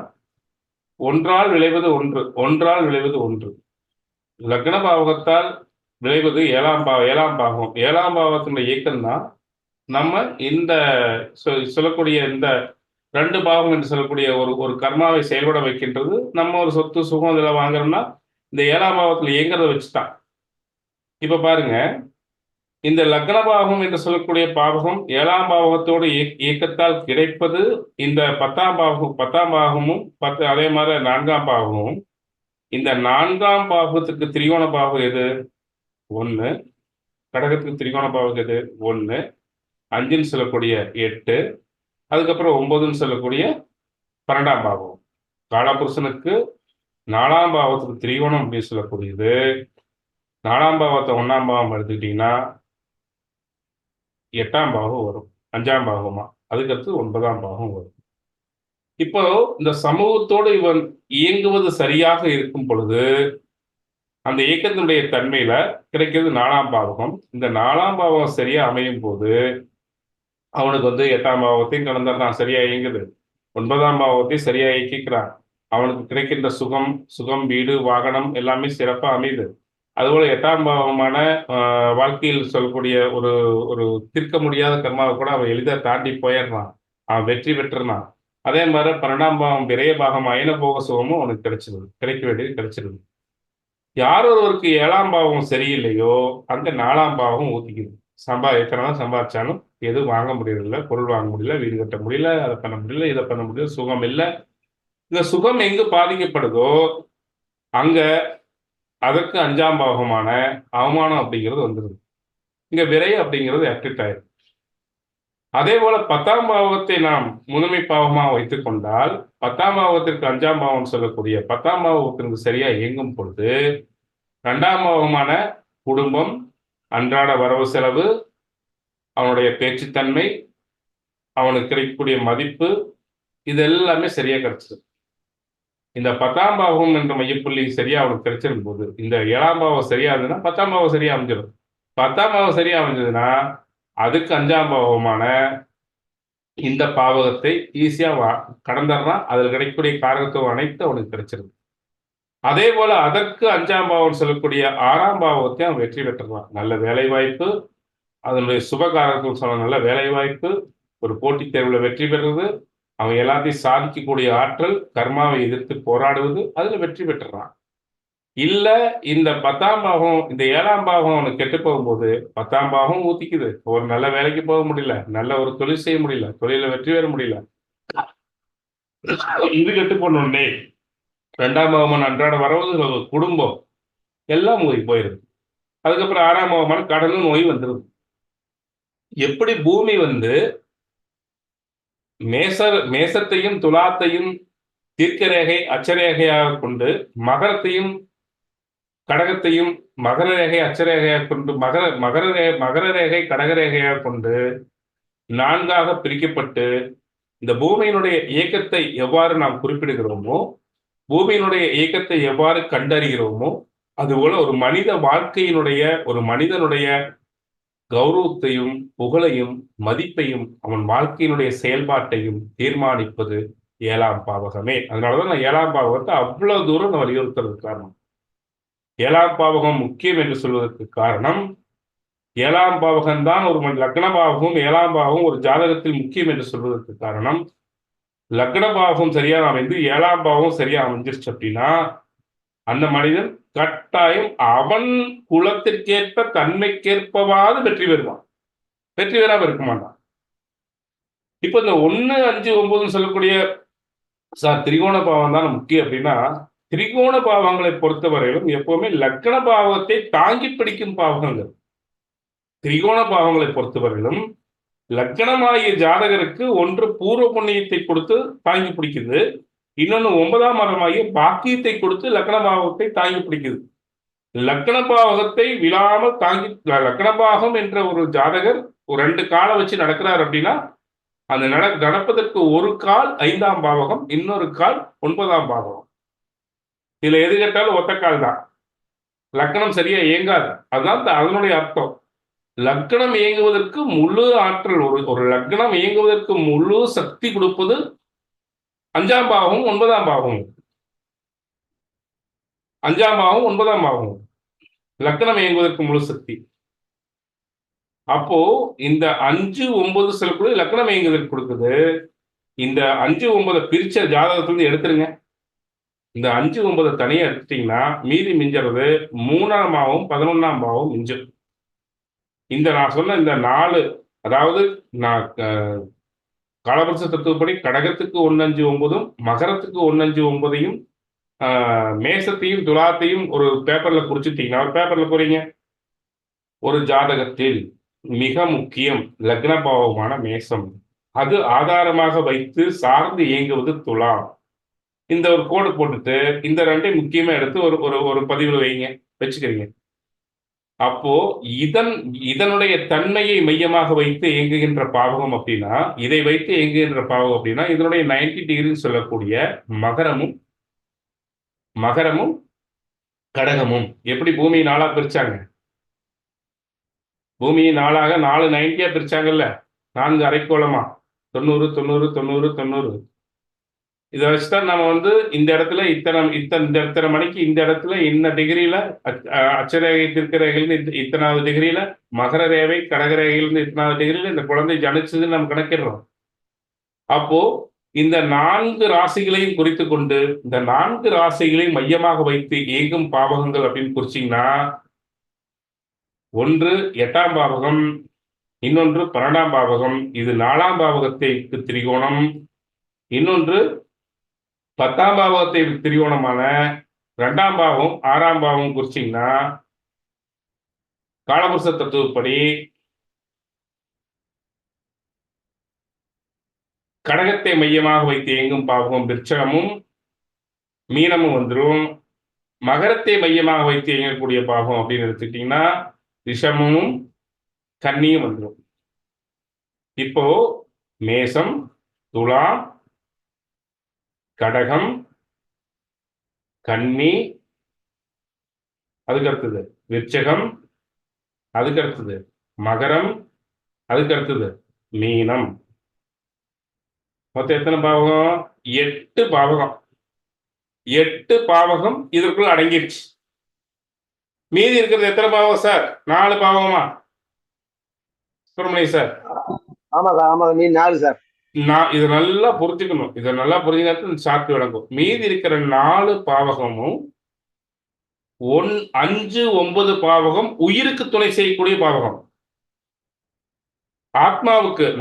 ஒன்றால் விளைவது ஒன்று, ஒன்றால் விளைவது ஒன்று. லக்ன பாவகத்தால் விளைவது 7ஆம் பாவம். 7ஆம் பாவத்தினுடைய இயக்கம் தான் நம்ம இந்த சொல்லக்கூடிய இந்த 2 பாவம் என்று சொல்லக்கூடிய ஒரு கர்மாவை செயல்பட வைக்கின்றது. நம்ம ஒரு சொத்து சுகம் இதெல்லாம் வாங்குறோம்னா இந்த 7ஆம் பாவத்தில் இயங்குறத வச்சுதான். இப்ப பாருங்க, இந்த லக்ன பாவம் என்று சொல்லக்கூடிய பாவகம் 7ஆம் பாவகத்தோடு இயக்கத்தால் கிடைப்பது இந்த 10ஆம் பாவமும் அதே மாதிரி 4ஆம் பாவமும். இந்த 4ஆம் பாவத்துக்கு திரிகோண பாவம் எது? 1. கடகத்துக்கு திரிகோண பாவம் எது? 1. 5ன்னு சொல்லக்கூடிய 8, அதுக்கப்புறம் 9ன்னு சொல்லக்கூடிய 12ஆம் பாவம். காலபுருஷனுக்கு 4ஆம் பாவத்துக்கு திரிகோணம் அப்படின்னு சொல்லக்கூடியது 4ஆம் பாவத்தை 1ஆம் பாவம் எடுத்துக்கிட்டீங்கன்னா 8ஆம் பாவம் வரும். 5ஆம் பாவமா, அதுக்கடுத்து 9ஆம் பாவம் வரும். இப்போ இந்த சமூகத்தோடு இவன் இயங்குவது சரியாக இருக்கும் பொழுது அந்த இயக்கத்தினுடைய தன்மையில கிடைக்கிறது 4ஆம் பாவகம். இந்த 4ஆம் பாவகம் சரியா அமையும் போது அவனுக்கு வந்து 8ஆம் பாவத்தையும் கடந்துடுறான், சரியா இயங்குது. 9ஆம் பாவத்தையும் சரியா இயக்கிக்கிறான். அவனுக்கு கிடைக்கின்ற சுகம், வீடு, வாகனம் எல்லாமே சிறப்பா அமையுது. அதுபோல 8ஆம் பாவமான வாழ்க்கையில் சொல்லக்கூடிய ஒரு ஒரு தீர்க்க முடியாத கர்மாவை கூட அவன் எளிதா தாண்டி போயிடுறான். அவன் வெற்றி பெற்றுறான். அதே மாதிரி 12ஆம் பாவம் விரைய பாகம் அயன போக சுகமும் அவனுக்கு கிடைக்க வேண்டியது கிடைச்சிருது. யார் ஒருவருக்கு 7ஆம் பாவம் சரியில்லையோ அங்க 4ஆம் பாவம் ஊத்திக்குது. எத்தனை சம்பாதிச்சாலும் எதுவும் வாங்க முடியல, பொருள் வாங்க முடியல, வீடு கட்ட முடியல, அதை பண்ண முடியல, இதை பண்ண முடியல, சுகம் இல்லை. இந்த சுகம் எங்கு பாதிக்கப்படுதோ அங்க அதற்கு 5ஆம் பாவகமான அவமானம் அப்படிங்கிறது வந்துருது. இங்க விரை அப்படிங்கிறது ஆக்டிவேட் ஆயிடும். அதே போல 10ஆம் பாவகத்தை நாம் முதன்மை பாவமாக வைத்துக் கொண்டால் 10ஆம் பாவகத்திற்கு 5ஆம் பாவம் சொல்லக்கூடிய 10ஆம் பாவகத்திற்கு சரியா இயங்கும் பொழுது 2ஆம் பாவகமான குடும்பம், அன்றாட வரவு செலவு, அவனுடைய பேச்சுத்தன்மை, அவனுக்கு கிடைக்கக்கூடிய மதிப்பு, இது எல்லாமே சரியா கிடைச்சிடும். இந்த 10ஆம் பாவம் என்ற மையப்புள்ளி சரியா அவனுக்கு கிடைச்சிடும் போது இந்த 7ஆம் பாவம் சரியா இருந்ததுன்னா 10ஆம் பாவம் சரியா அமைஞ்சிடும். 10ஆம் பாவம் சரியா அமைஞ்சதுன்னா அதுக்கு 5ஆம் பாவமான இந்த பாவகத்தை ஈஸியா கடந்துடுறான். அதில் கிடைக்கக்கூடிய காரகத்துவம் அனைத்து அவனுக்கு கிடைச்சிருது. அதே போல அதற்கு 5ஆம் பாவம் சொல்லக்கூடிய 6ஆம் பாவத்தை அவன் வெற்றி பெற்றுறான். நல்ல வேலை வாய்ப்பு, அதனுடைய சுபகாரத்துவம் சொன்ன நல்ல வேலை வாய்ப்பு, ஒரு போட்டித் தேர்வுல வெற்றி பெறுவது, அவன் எல்லாத்தையும் சாதிக்கக்கூடிய ஆற்றல், கர்மாவை எதிர்த்து போராடுவது, அதுல வெற்றி பெற்றுறான். இல்ல இந்த 10ஆம் பாவம் இந்த 7ஆம் பாவம் அவனுக்கு கெட்டு போகும்போது 10ஆம் பாவம் ஊத்திக்குது. ஒரு நல்ல வேலைக்கு போக முடியல, நல்ல ஒரு தொழில் செய்ய முடியல, தொழில வெற்றி பெற முடியல. இது கெட்டு போனோடனே 2ஆம் பாவம் அன்றாட வரவு, குடும்பம் எல்லாம் போயிருது. அதுக்கப்புறம் 6ஆம் பாவமான கடனும் நோய் வந்துருது. எப்படி பூமி மேசத்தையும் துலாத்தையும் தீர்க்கரேகை அச்சரேகையாக கொண்டு, மகரத்தையும் கடகத்தையும் மகர ரேகை அச்சரேகையாக கொண்டு, மகர ரேகை கடகரேகையாக கொண்டு 4ஆக பிரிக்கப்பட்டு, இந்த பூமியினுடைய இயக்கத்தை எவ்வாறு நாம் குறிப்பிடுகிறோமோ, பூமியினுடைய இயக்கத்தை எவ்வாறு கண்டறிகிறோமோ, அதுபோல ஒரு மனிதனுடைய கௌரவத்தையும் புகழையும் மதிப்பையும் அவன் வாழ்க்கையினுடைய செயல்பாட்டையும் தீர்மானிப்பது 7ஆம் பாவகமே. அதனாலதான் நான் 7ஆம் பாவகத்தை அவ்வளவு தூரம் நான் வலியுறுத்துறதுக்கு காரணம். 7ஆம் பாவகம் முக்கியம் என்று சொல்வதற்கு காரணம், 7ஆம் பாவகம் தான் ஒரு லக்ன பாவகம், 7ஆம் பாவகம் ஒரு ஜாதகத்தில் முக்கியம் என்று சொல்வதற்கு காரணம், லக்ன பாவகம் சரியா அமைந்து 7ஆம் பாவகம் சரியா அமைஞ்சிருச்சு அப்படின்னா, அந்த மனிதன் கட்டாயம் அவன் குலத்திற்கேற்ப தன்மைக்கேற்பவாது வெற்றி பெறுவான். வெற்றி பெறாம இருக்க மாட்டான். இப்ப இந்த 1, 5, 9 சொல்லக்கூடிய திரிகோண பாவம் தான் முக்கியம் அப்படின்னா, திரிகோண பாவங்களை பொறுத்தவரையிலும் எப்பவுமே லக்ன பாவத்தை தாங்கி பிடிக்கும் பாவகங்கள். திரிகோண பாவங்களை பொறுத்தவரையிலும் லக்னமாகிய ஜாதகருக்கு ஒன்று பூர்வ புண்ணியத்தை கொடுத்து தாங்கி பிடிக்குது, இன்னொன்னு 9ஆம் மரமாகிய பாக்கியத்தை கொடுத்து லக்ன பாவத்தை தாங்கி பிடிக்குது. லக்ன பாவகத்தை விழாமல் தாங்கி, லக்ன பாவகம் என்ற ஒரு ஜாதகர் ஒரு 2 காலை வச்சு நடக்கிறார் அப்படின்னா, அந்த நடப்பதற்கு ஒரு கால் 5ஆம் பாவகம், இன்னொரு கால் 9ஆம் பாவகம். இதுல எது கேட்டாலும் ஒத்த கால் தான். லக்னம் சரியா இயங்காது. அதுதான் அதனுடைய அர்த்தம். லக்னம் இயங்குவதற்கு முழு ஆற்றல், ஒரு லக்னம் இயங்குவதற்கு முழு சக்தி கொடுப்பது 5ஆம் பாவமும் 9ஆம் பாவமும். 5ஆம் பாவம் 9ஆம் பாவமும் லக்னம் இயங்குவதற்கு முழு சக்தி. அப்போ இந்த 5, 9 சொல்லக்கூடிய லக்னம் இயங்குவதற்கு கொடுக்குது. இந்த 5, 9 பிரிச்ச ஜாதகத்திலிருந்து எடுத்துருங்க. இந்த 5, 9 தனியா எடுத்துட்டீங்கன்னா மீதி மிஞ்சறது 3ஆம் பாவம் 11ஆம் பாவம் மிஞ்சும். இந்த நான் சொன்ன இந்த 4, அதாவது நான் காலபுருஷ தத்துவப்படி கடகத்துக்கு 1, 5, 9ம் மகரத்துக்கு 1, 5, 9யும் மேசத்தையும் துலாத்தையும் ஒரு பேப்பர்ல குறிச்சிட்டீங்கன்னா, ஒரு பேப்பர்ல போறீங்க, ஒரு ஜாதகத்தில் மிக முக்கியம் லக்ன பாவமான மேசம், அது ஆதாரமாக வைத்து சார்ந்து இயங்குவது துலாம். இந்த ஒரு கோடு போட்டுட்டு இந்த 2ஐயும் முக்கியமா எடுத்து ஒரு பதிவில் வச்சுக்கிறீங்க. அப்போ இதனுடைய தன்மையை மையமாக வைத்து இயங்குகின்ற பாவகம் அப்படின்னா, இதை வைத்து இயங்குகின்ற பாவகம் அப்படின்னா, இதனுடைய 90 டிகிரி சொல்லக்கூடிய மகரமும் கடகமும் எப்படி பூமியை 4ஆ பிரிச்சாங்க, பூமியை 4ஆக 4 90ஆ பிரிச்சாங்கல்ல, 4 அரைக்கோளமா 90 90 90 90. இதை வச்சுதான் நம்ம இந்த இடத்துல இத்தனை மணிக்கு இந்த இடத்துல இன்ன டிகிரியில அச்சரேகை திருக்கரேகையிலிருந்து இத்தனாவது டிகிரியில, மகர ரேகை கடகரேகையிலிருந்து இத்தனாவது டிகிரியில இந்த குழந்தை ஜனிச்சதுன்னு நம்ம கணக்கிடுறோம். அப்போ இந்த 4 ராசிகளையும் குறித்து கொண்டு இந்த 4 ராசிகளையும் மையமாக வைத்து இயங்கும் பாவகங்கள் அப்படின்னு குறிச்சிங்கன்னா, ஒன்று 8ஆம் பாவகம், இன்னொன்று 12ஆம் பாவகம், இது 4ஆம் பாவகத்தை திரிகோணம், இன்னொன்று 10ஆம் பாவகத்தை திரிகோணமான 2ஆம் பாவம் 6ஆம் பாவம் குறிச்சிங்கன்னா, காலபுருஷ தத்துவப்படி கடகத்தை மையமாக வைத்து இயங்கும் பாவகம் விருச்சகமும் மீனமும் வந்துடும். மகரத்தை மையமாக வைத்து இயங்கக்கூடிய பாவகம் அப்படின்னு எடுத்துக்கிட்டீங்கன்னா ரிஷமும் கன்னியும் வந்துடும். இப்போ மேசம், துலாம், கடகம், கன்னி, அதுக்கு அடுத்தது விருச்சகம், அதுக்கு அடுத்தது மகரம், அதுக்கு அடுத்தது மீனம். மொத்தம் எத்தனை பாவகம்? 8 பாவகம். 8 பாவகம் இதற்குள்ள அடங்கிடுச்சு. மீதி இருக்கிறது எத்தனை பாவகம் சார்? 4 பாவகமா சுப்பிரமணியம் சார்? ஆமா சார், ஆமா, நீ 4 சார். நான் இதை நல்லா புரிஞ்சுக்கணும். இதை நல்லா புரிஞ்சுக்கிட்டு சாப்பிட்டு விளங்கும். மீதி இருக்கிற 4 பாவகமும் 5, 9 பாவகம் உயிருக்கு துணை செய்யக்கூடிய பாவகம்.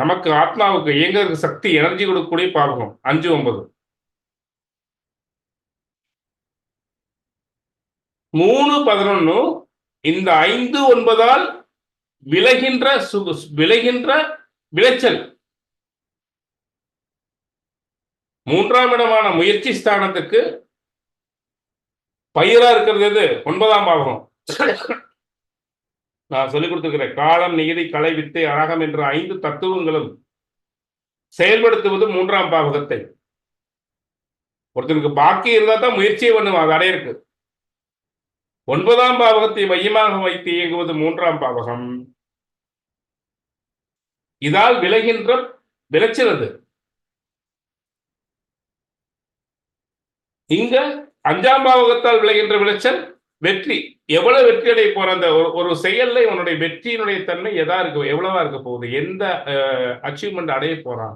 நமக்கு ஆத்மாவுக்கு இயங்குறதுக்கு சக்தி எனர்ஜி கொடுக்கக்கூடிய பாவகம் 5, 9. 3, 11 இந்த 5, 9ஆல் விளைகின்ற விளைச்சல். 3ஆம் இடமான முயற்சி ஸ்தானத்துக்கு பயிரா இருக்கிறது எது? 9ஆம் பாவகம். நான் சொல்லிக் கொடுத்திருக்கிறேன். காலம், நியதி, கலை, வித்தை, அழகம் என்ற 5 தத்துவங்களும் செயல்படுத்துவது 3ஆம் பாவகத்தை. ஒருத்தனுக்கு பாக்கி இருந்தா தான் முயற்சியே பண்ணுவான் அது அடையிருக்கு. 9ஆம் பாவகத்தை மையமாக வைத்து இயங்குவது 3ஆம் பாவகம். இதால் விளைகின்ற விளைச்சல் அது. இங்க 5ஆம் பாவகத்தால் விளைகின்ற விளைச்சல் வெற்றி. எவ்வளவு வெற்றி அடைய போற அந்த ஒரு செயல்ல உன்னுடைய வெற்றியினுடைய தன்மை எதா இருக்கு, எவ்வளவா இருக்க போகுது, எந்த அச்சீவ்மெண்ட் அடைய போறான்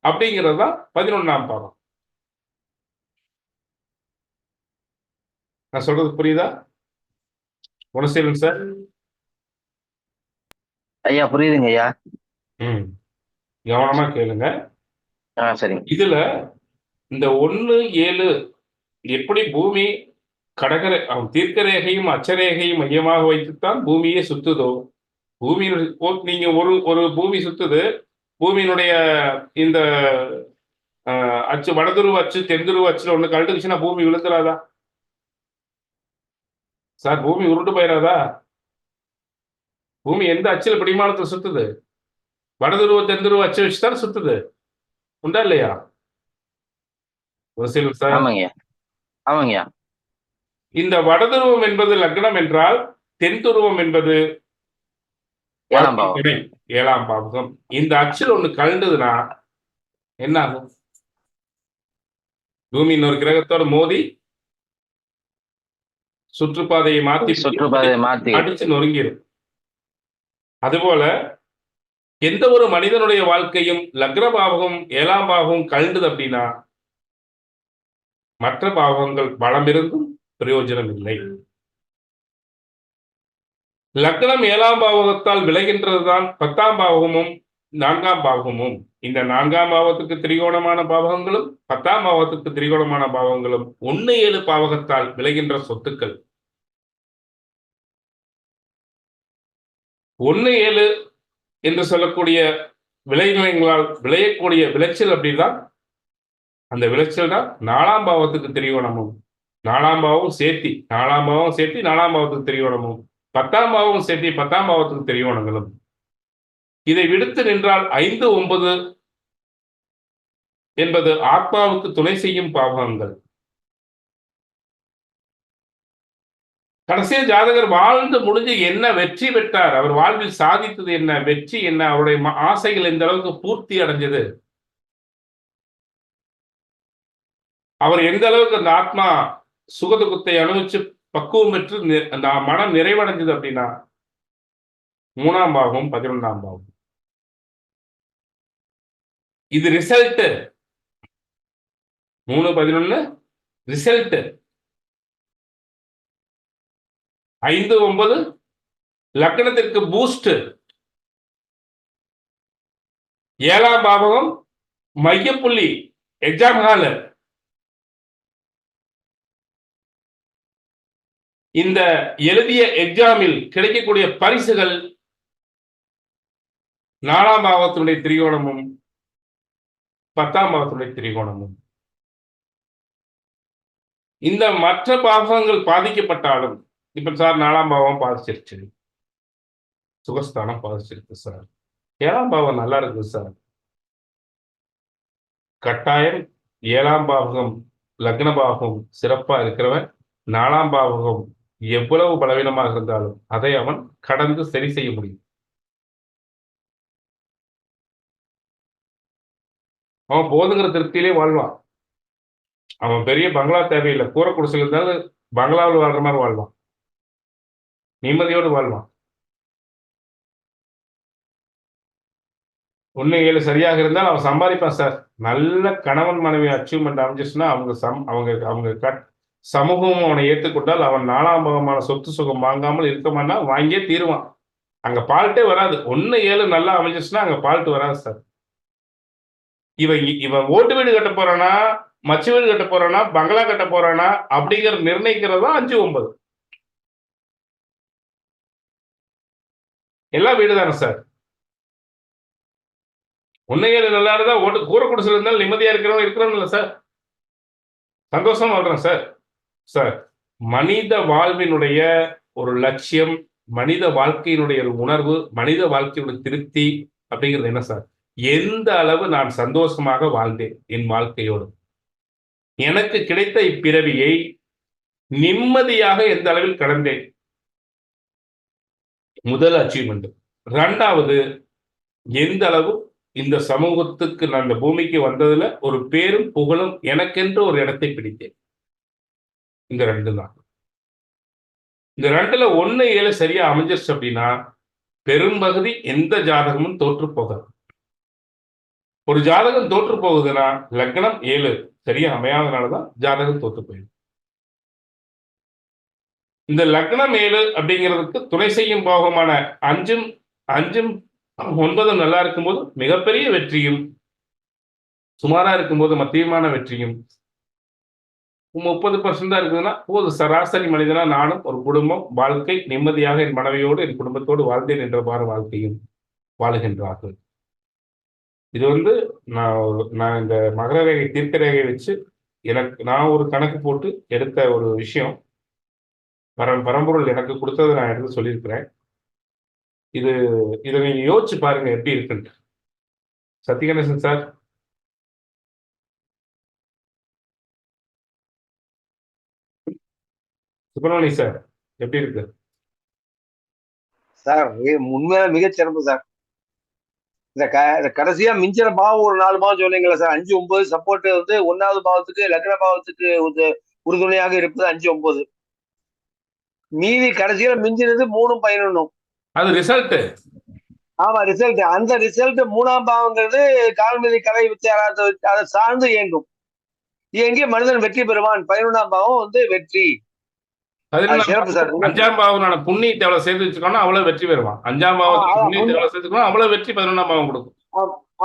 அப்படிங்கிறது தான் 11ஆம் பாவம். நான் சொல்றது புரியுதா குணசீலன் சார்? ஐயா புரியுதுங்க ஐயா. கவனமா கேளுங்க. சரிங்க. இதுல இந்த 1, 7 எப்படி பூமி கடகரை தீர்க்கரேகையும் அச்சரேகையும் மையமாக வைத்துத்தான் பூமியே சுத்துதோ, பூமியினுடைய நீங்க ஒரு பூமி சுத்துது, பூமியினுடைய இந்த அச்சு வடதுருவ அச்சு தென்துருவ அச்சுல ஒண்ணு கழட்டுச்சுன்னா பூமி விழுந்துடாதா சார்? பூமி உருண்டு போயிடாதா? பூமி எந்த அச்சுல பிடிமானத்தை சுத்துது? வடதுருவ தென்துருவ அச்சு வச்சுதான் சுத்துது. உண்டா இல்லையா சார்? ஆமாங்கய்யா. இந்த வடதுருவம் என்பது லக்னம் என்றால், தென் துருவம் என்பது 7ஆம் பாவகம். இந்த அச்சில் ஒண்ணு கலந்ததுன்னா என்ன ஆகும்? பூமி இன்னொரு கிரகத்தோட மோதி சுற்றுப்பாதையை மாத்தி அடிச்சு நொறுங்கிடும். அதுபோல எந்த ஒரு மனிதனுடைய வாழ்க்கையும் லக்ன பாவகம் 7ஆம் பாவகம் கலந்தது அப்படின்னா மற்ற பாவகங்கள் பலம் இருந்தும் பிரயோஜனம் இல்லை. லக்னம் 7ஆம் பாவகத்தால் விளைகின்றதுதான் 10ஆம் பாவகமும் 4ஆம் பாவகமும். இந்த 4ஆம் பாவத்துக்கு திரிகோணமான பாவகங்களும் 10ஆம் பாவத்துக்கு திரிகோணமான பாவகங்களும் 1, 7 பாவகத்தால் விளைகின்ற சொத்துக்கள். 1, 7 என்று சொல்லக்கூடிய விளைநிலங்களால் விளையக்கூடிய விளைச்சல் அப்படிதான். அந்த விளைச்சல் தான் 4ஆம் பாவத்துக்கு திரிகோணமும், 4ஆம் பாவம் சேர்த்தி 4ஆம் பாவத்துக்கு திரிகோணமும், 10ஆம் பாவம் சேர்த்தி 10ஆம் பாவத்துக்கு திரிகோணங்களும். இதை விடுத்து நின்றால் 5, 9 என்பது ஆத்மாவுக்கு துணை செய்யும் பாவகங்கள். கடைசியில் ஜாதகர் வாழ்ந்து முடிஞ்சு என்ன வெற்றி பெற்றார், அவர் வாழ்வில் சாதித்தது என்ன, வெற்றி என்ன, அவருடைய ஆசைகள் எந்த அளவுக்கு பூர்த்தி அடைஞ்சது, அவர் எந்த அளவுக்கு அந்த ஆத்மா சுகதுக்கத்தை அனுபவிச்சு பக்குவம் பெற்று அந்த மனம் நிறைவடைஞ்சது அப்படின்னா 3ஆம் பாவம் 11ஆம் பாவம். இது ரிசல்ட். 3, 11 ரிசல்ட். 5, 9 லக்னத்திற்கு பூஸ்ட். 7ஆம் பாவகம் மையப்புள்ளி, எக்ஸாம் ஹால். இந்த எழுதிய எக்ஸாமில் கிடைக்கக்கூடிய பரிசுகள் 4ஆம் பாவத்தினுடைய திரிகோணமும் 10ஆம் பாவத்தினுடைய திரிகோணமும். இந்த மற்ற பாவங்கள் பாதிக்கப்பட்டாலும், இப்ப சார் 4ஆம் பாவம் பாதிச்சிருச்சு, சுகஸ்தானம் பாதிச்சிருக்கு சார், 7ஆம் பாவம் நல்லா இருக்குது சார். கட்டாயம் 7ஆம் பாவகம் லக்ன பாவகம் சிறப்பா இருக்கிறவன் 4ஆம் பாவகம் எவ்வளவு பலவீனமாக இருந்தாலும் அதை அவன் கடந்து சரி செய்ய முடியும். அவன் போதுங்கிற திருப்தியிலே வாழ்வான். அவன் பெரிய பங்களா தேவையில்லை, கூரை குடிசையில் இருந்தாலும் பங்களாவில் வாழ்ற மாதிரி வாழ்வான், நிம்மதியோடு வாழ்வான். 1, 7 சரியாக இருந்தால் அவன் சம்பாதிப்பான் சார். நல்ல கணவன் மனைவி அச்சீவ்மெண்ட் அமைஞ்சிச்சுன்னா அவங்க சமூகமும் அவனை ஏற்றுக்கொண்டால் அவன் 4ஆம் பாவமான சொத்து சுகம் வாங்காமல் இருக்கமானா வாங்கியே தீருவான். அங்க பால்ட்டே வராது. 1, 7 நல்லா அமைஞ்சிச்சுன்னா அங்க பால்ட்டு வராது சார். இவன் ஓட்டு வீடு கட்ட போறானா, மச்சு வீடு கட்ட போறானா, பங்களா கட்ட போறானா அப்படிங்கிற நிர்ணயிக்கிறது தான் 5, 9. எல்லாம் வீடு தானே சார். 1-7 நல்லா இருந்தா கூரை குடிசையில் இருந்தாலும் நிம்மதியா இருக்கிறோம் இல்லை சார், சந்தோஷமா வாழ்றோம் சார். சார், மனித வாழ்வினுடைய ஒரு லட்சியம், மனித வாழ்க்கையினுடைய ஒரு உணர்வு, மனித வாழ்க்கையோட திருப்தி அப்படிங்கிறது என்ன சார்? எந்த அளவு நான் சந்தோஷமாக வாழ்ந்தேன் என் வாழ்க்கையோடு, எனக்கு கிடைத்த இப்பிறவியை நிம்மதியாக எந்த அளவில் கடந்தேன், முதல் அச்சீவ்மெண்ட். 2வது, எந்த அளவு இந்த சமூகத்துக்கு நான் இந்த பூமிக்கு வந்ததுல ஒரு பேரும் புகழும் எனக்கென்று ஒரு இடத்தை பிடித்தேன். இந்த 2 தான். இந்த 2ல 1-7 சரியா அமைஞ்சிருச்சு அப்படின்னா பெரும்பகுதி எந்த ஜாதகமும் தோற்று போகாது. ஒரு ஜாதகம் தோற்று போகுதுன்னா லக்னம் 7 சரியா அமையாதனாலதான் ஜாதகம் தோற்று போயிடும். இந்த லக்னம் 7 அப்படிங்கிறதுக்கு துணை செய்யும் போகமான 5ம் 9ம் நல்லா இருக்கும்போது மிகப்பெரிய வெற்றியும், சுமாரா இருக்கும்போது மத்தியமான வெற்றியும், 30% தான் இருக்குதுன்னா போது சராசரி மனிதனா நானும் ஒரு குடும்பம், வாழ்க்கை, நிம்மதியாக என் மனைவியோடு என் குடும்பத்தோடு வாழ்ந்தேன் என்றவாறு வாழ்க்கையும் வாழுகின்றார்கள். இது நான் இந்த மகர ரேகை தீர்க்க ரேகை வச்சு நான் ஒரு கணக்கு போட்டு எடுத்த ஒரு விஷயம். பரம்பொருள் எனக்கு கொடுத்ததை நான் எடுத்து சொல்லியிருக்கிறேன். இதை நீங்க யோசிச்சு பாருங்க எப்படி இருக்குன்ட்டு. சத்யகணேசன் சார், சுப்பிரமணி சார், எப்படி இருக்கு சார்? உண்மையில மிகச்சிறப்பு சார். இந்த கடைசியா மிஞ்சிற பாவம் ஒரு 4 பாவம் சொன்னீங்களா சார்? 5, 9 சப்போர்ட் வந்து 1வது பாவத்துக்கு, லக்ன பாவத்துக்கு உறுதுணையாக இருப்பது 5, 9. மீதி கடைசியில மிஞ்சினது 3ம் 11ம். அது ரிசல்ட். ஆமா, ரிசல்ட். அந்த ரிசல்ட் 3ஆம் பாவங்கிறது கால்மீதி கலை வித்தியாரத்தை அதை சார்ந்து இயங்கும். இயங்கி மனிதன் வெற்றி பெறுவான். 11ஆம் பாவம் வந்து வெற்றி. சிறப்பு சார். 5ஆம் பாவம் புண்ணியத்தை எவ்வளவு சேர்த்து வச்சுக்கணும் அவ்வளவு வெற்றி பெறுவான். 5ஆம் பாவத்துக்கு புண்ணியத்தை எவ்வளவு சேர்த்துக்கணும் அவ்வளவு வெற்றி 11ஆம் பாவம் கொடுக்கும்.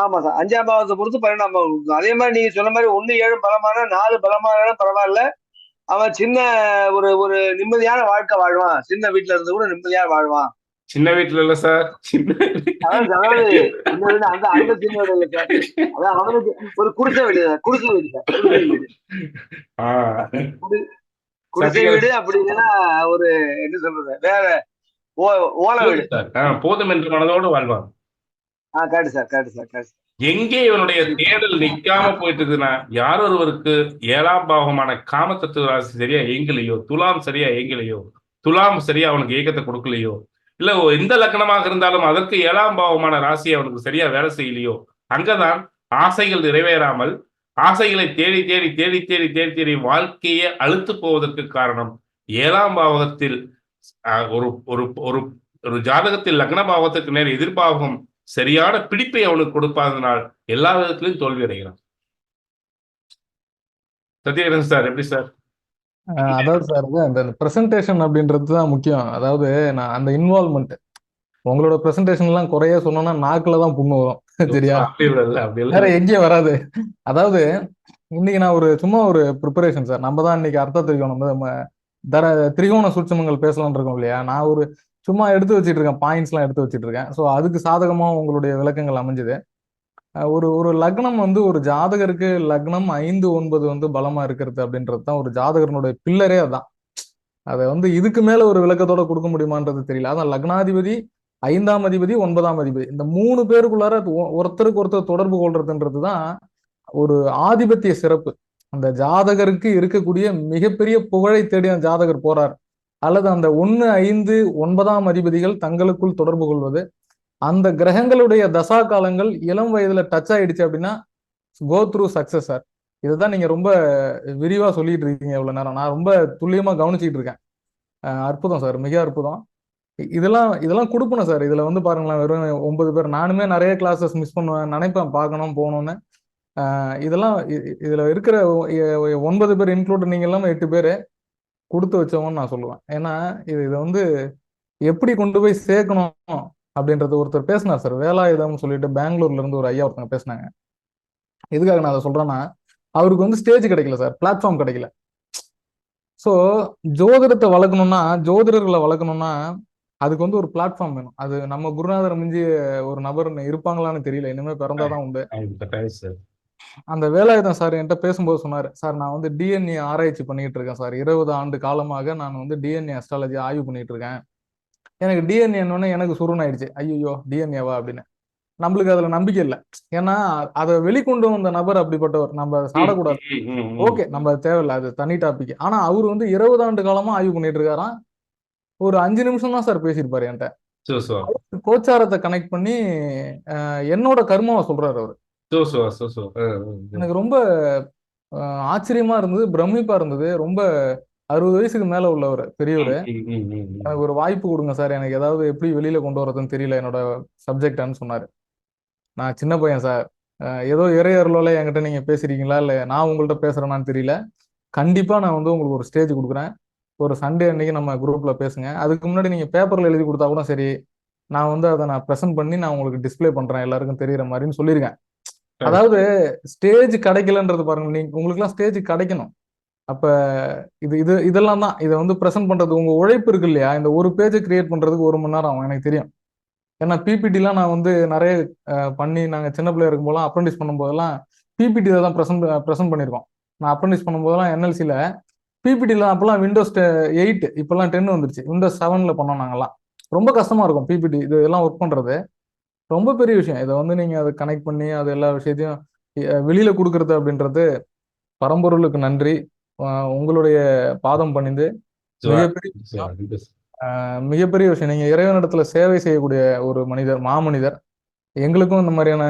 ஆமா சார், 5ஆம் பாவத்தை பொறுத்து 12ஆம் பாவம் கொடுக்கும். அதே மாதிரி நீங்க சொன்ன மாதிரி 1, 7 பலமான, 4 பலமான பரவாயில்ல, அவன் சின்ன ஒரு நிம்மதியான வாழ்க்கை வாழ்வான். சின்ன வீட்டுல இருந்து கூட நிம்மதியா வாழ்வான். சின்ன வீட்டுல இல்ல சார், அந்த சின்ன வீடு இல்ல சார், அதான் அவனுக்கு ஒரு குடிசை வீடு சார். குடிசை வீடு சார், குடிசை வீடு. அப்படி இல்லைன்னா ஒரு என்ன சொல்றது, வேற ஓலை வீடு. போதும் என்று மனதோடு வாழ்வான். காட்டு சார், காட்டு சார், காட்டு. எங்கே இவனுடைய தேடல் நிக்காம போயிட்டு இருக்குன்னா, யார் ஒருவருக்கு 7ஆம் பாவமான காமத்தத்துவ ராசி சரியா இயங்கலையோ, துலாம் சரியா இயங்கலையோ, துலாம் சரியா அவனுக்கு இயக்கத்தை கொடுக்கலையோ, இல்ல எந்த லக்னமாக இருந்தாலும் அதற்கு 7ஆம் பாவமான ராசி அவனுக்கு சரியா வேலை செய்யலையோ, அங்கதான் ஆசைகள் நிறைவேறாமல் ஆசைகளை தேடி தேடி தேடி தேடி தேடி தேடி வாழ்க்கையை அழுத்து போவதற்கு காரணம் 7ஆம் பாவகத்தில் ஒரு ஒரு ஒரு ஒரு ஜாதகத்தில் லக்ன பாவத்துக்கு நேர் எதிர்பாவகம் சரியான பிடிப்பை அவனுக்கு கொடுப்பாதனால் எல்லா விதத்திலும் தோல்வி அடைகிறான். சத்யகணேசன் சார், எப்படி சார்? அதாவது சார், அந்த பிரசன்டேஷன் அப்படின்றது தான் முக்கியம். அதாவது நான் அந்த இன்வால்மெண்ட், உங்களோட பிரசன்டேஷன் எல்லாம் குறைய சொன்னோம்னா நாக்குல தான் புண்ணு வரும். சரியா? வேற எங்கேயும் வராது. அதாவது இன்னைக்கு நான் சும்மா ஒரு ப்ரிப்பரேஷன் சார். நம்ம தான் இன்னைக்கு அர்த்த திரிகோணம், நம்ம திரிகோண சூட்சமங்கள் பேசலாம்னு இருக்கோம் இல்லையா? நான் சும்மா எடுத்து வச்சுட்டு இருக்கேன், பாயிண்ட்ஸ் எல்லாம் எடுத்து வச்சுட்டு இருக்கேன். ஸோ அதுக்கு சாதகமா உங்களுடைய விளக்கங்கள் அமைஞ்சுது. ஒரு லக்னம் ஒரு ஜாதகருக்கு லக்னம் 5, 9 பலமா இருக்கிறது அப்படின்றது தான் ஒரு ஜாதகரனுடைய பில்லரே. அதான் அதை இதுக்கு மேல ஒரு விளக்கத்தோட கொடுக்க முடியுமான்றது தெரியல. அதான் லக்னாதிபதி, 5ஆம் அதிபதி, 9ஆம் அதிபதி, இந்த 3 பேருக்குள்ளார ஒருத்தருக்கு ஒருத்தர் தொடர்பு கொள்றதுன்றது தான் ஒரு ஆதிபத்திய சிறப்பு. அந்த ஜாதகருக்கு இருக்கக்கூடிய மிகப்பெரிய புகழை தேடி அந்த ஜாதகர் போறார், அல்லது அந்த 1, 5, 9ஆம் அதிபதிகள் தங்களுக்குள் தொடர்பு கொள்வது, அந்த கிரகங்களுடைய தசா காலங்கள் இளம் வயதுல டச் ஆயிடுச்சு அப்படின்னா கோ த்ரூ சக்சஸ் சார். இதுதான் நீங்க ரொம்ப விரிவா சொல்லிட்டு இருக்கீங்க இவ்வளவு நேரம். நான் ரொம்ப துல்லியமா கவனிச்சுட்டு இருக்கேன். அற்புதம் சார், மிக அற்புதம். இதெல்லாம் கொடுப்பணும் சார். இதுல பாருங்களேன், வெறும் 9 பேர். நானுமே நிறைய கிளாஸஸ் மிஸ் பண்ணுவேன், நினைப்பேன் பார்க்கணும் போகணும்னு. இதுல இருக்கிற 9 பேர் இன்க்ளூட் நீங்க எல்லாமே 8 பேரு கொடுத்து வச்சவங்கன்னு நான் சொல்லுவேன். ஏன்னா இதை எப்படி கொண்டு போய் சேர்க்கணும் அப்படின்றது ஒருத்தர் பேசினார் சார், வேலாயுதம் சொல்லிட்டு பெங்களூர்ல இருந்து ஒரு ஐயா ஒருத்தங்க பேசினாங்க. எதுக்காக நான் அதை சொல்றேன்னா, அவருக்கு ஸ்டேஜ் கிடைக்கல சார், பிளாட்ஃபார்ம் கிடைக்கல. ஸோ ஜோதிடத்தை வளர்க்கணும்னா, ஜோதிடர்களை வளர்க்கணும்னா அதுக்கு வந்து ஒரு பிளாட்ஃபார்ம் வேணும். அது நம்ம குருநாதரை மிஞ்சி ஒரு நபர் இருப்பாங்களான்னு தெரியல. இனிமே பிறந்தாதான் உண்டு. கட்டாயம் சார். அந்த வேலாயுதம் சார் என்கிட்ட பேசும்போது சொன்னாரு, சார் நான் வந்து டிஎன்ஏ ஆராய்ச்சி பண்ணிட்டு இருக்கேன் சார். 20 ஆண்டு காலமாக நான் வந்து டிஎன்ஏ அஸ்ட்ராலஜி ஆய்வு பண்ணிட்டு இருக்கேன். எனக்கு டிஎன்ஏன்னு எனக்கு சுருன் ஆயிடுச்சு. ஐயோ டிஎன்ஏவா அப்படின்னு. நம்மளுக்கு அதுல நம்பிக்கை இல்லை. ஏன்னா அதை வெளிக்கொண்டு வந்த நபர் அப்படிப்பட்டவர். நம்ம சாடக்கூடாது. ஓகே, நம்ம அது தேவையில்லை, அது தனி டாபிக். ஆனா அவர் வந்து 20 ஆண்டு காலமா ஆய்வு பண்ணிட்டு இருக்காராம். ஒரு 5 நிமிஷம் தான் சார் பேசியிருப்பாரு என்கிட்ட. சோ சோ கோச்சாரத்தை கனெக்ட் பண்ணி என்னோட கர்மாவை சொல்றாரு அவரு. சோ சோ சோ சோ எனக்கு ரொம்ப ஆச்சரியமா இருந்தது, பிரமிப்பா இருந்தது. ரொம்ப 60 வயசுக்கு மேல உள்ளவர், பெரியவர். எனக்கு ஒரு வாய்ப்பு கொடுங்க சார், எனக்கு ஏதாவது எப்படி வெளியில கொண்டு வரதுன்னு தெரியல என்னோட சப்ஜெக்டான்னு சொன்னாரு. நான் சின்ன பையன் சார், ஏதோ இறையருளோல என்கிட்ட நீங்க பேசுறீங்களா இல்ல நான் உங்கள்கிட்ட பேசுறேனான்னு தெரியல. கண்டிப்பா நான் வந்து உங்களுக்கு ஒரு ஸ்டேஜ் கொடுக்குறேன். ஒரு சண்டே அன்னைக்கு நம்ம குரூப்ல பேசுங்க. அதுக்கு முன்னாடி நீங்க பேப்பர்ல எழுதி கொடுத்தா கூட சரி, நான் வந்து அதை நான் ப்ரெசென்ட் பண்ணி நான் உங்களுக்கு டிஸ்ப்ளே பண்றேன் எல்லாருக்கும் தெரியற மாதிரின்னு சொல்லியிருக்கேன். அதாவது ஸ்டேஜ் கிடைக்கலன்றது பாருங்க, நீங்க உங்களுக்குலாம் ஸ்டேஜ் கிடைக்கணும். அப்ப இதெல்லாம் தான் இதை வந்து ப்ரெசென்ட் பண்றது. உங்க உழைப்பு இருக்கு இல்லையா, இந்த ஒரு பேஜை கிரியேட் பண்றதுக்கு 1 மணி நேரம் ஆகும் எனக்கு தெரியும். ஏன்னா பிபிடிலாம் நான் வந்து நிறைய பண்ணி, நாங்கள் சின்ன பிள்ளையா இருக்கும் போதெல்லாம் அப்ரண்டிஸ் பண்ணும்போதெல்லாம் பிபிடி தான் ப்ரெசென்ட் பண்ணியிருக்கோம். நான் அப்ரண்டிஸ் பண்ணும்போதெல்லாம் என்எல்சியில் பிபிடிலாம் அப்பெல்லாம் விண்டோஸ் 8, இப்பெல்லாம் 10 வந்துருச்சு. விண்டோஸ் 7ல பண்ணோம் நாங்கெல்லாம். ரொம்ப கஷ்டமா இருக்கும் பிபிடி இதெல்லாம் ஒர்க் பண்றது. ரொம்ப பெரிய விஷயம். இதை வந்து நீங்க அதை கனெக்ட் பண்ணி அது எல்லா விஷயத்தையும் வெளியில கொடுக்கறது அப்படின்றது பரம்பொருளுக்கு நன்றி. உங்களுடைய பாதம் பணிந்து மிகப்பெரிய மிகப்பெரிய விஷயம். நீங்க இறைவனிடத்துல சேவை செய்யக்கூடிய ஒரு மனிதர், மாமனிதர். எங்களுக்கும் இந்த மாதிரியான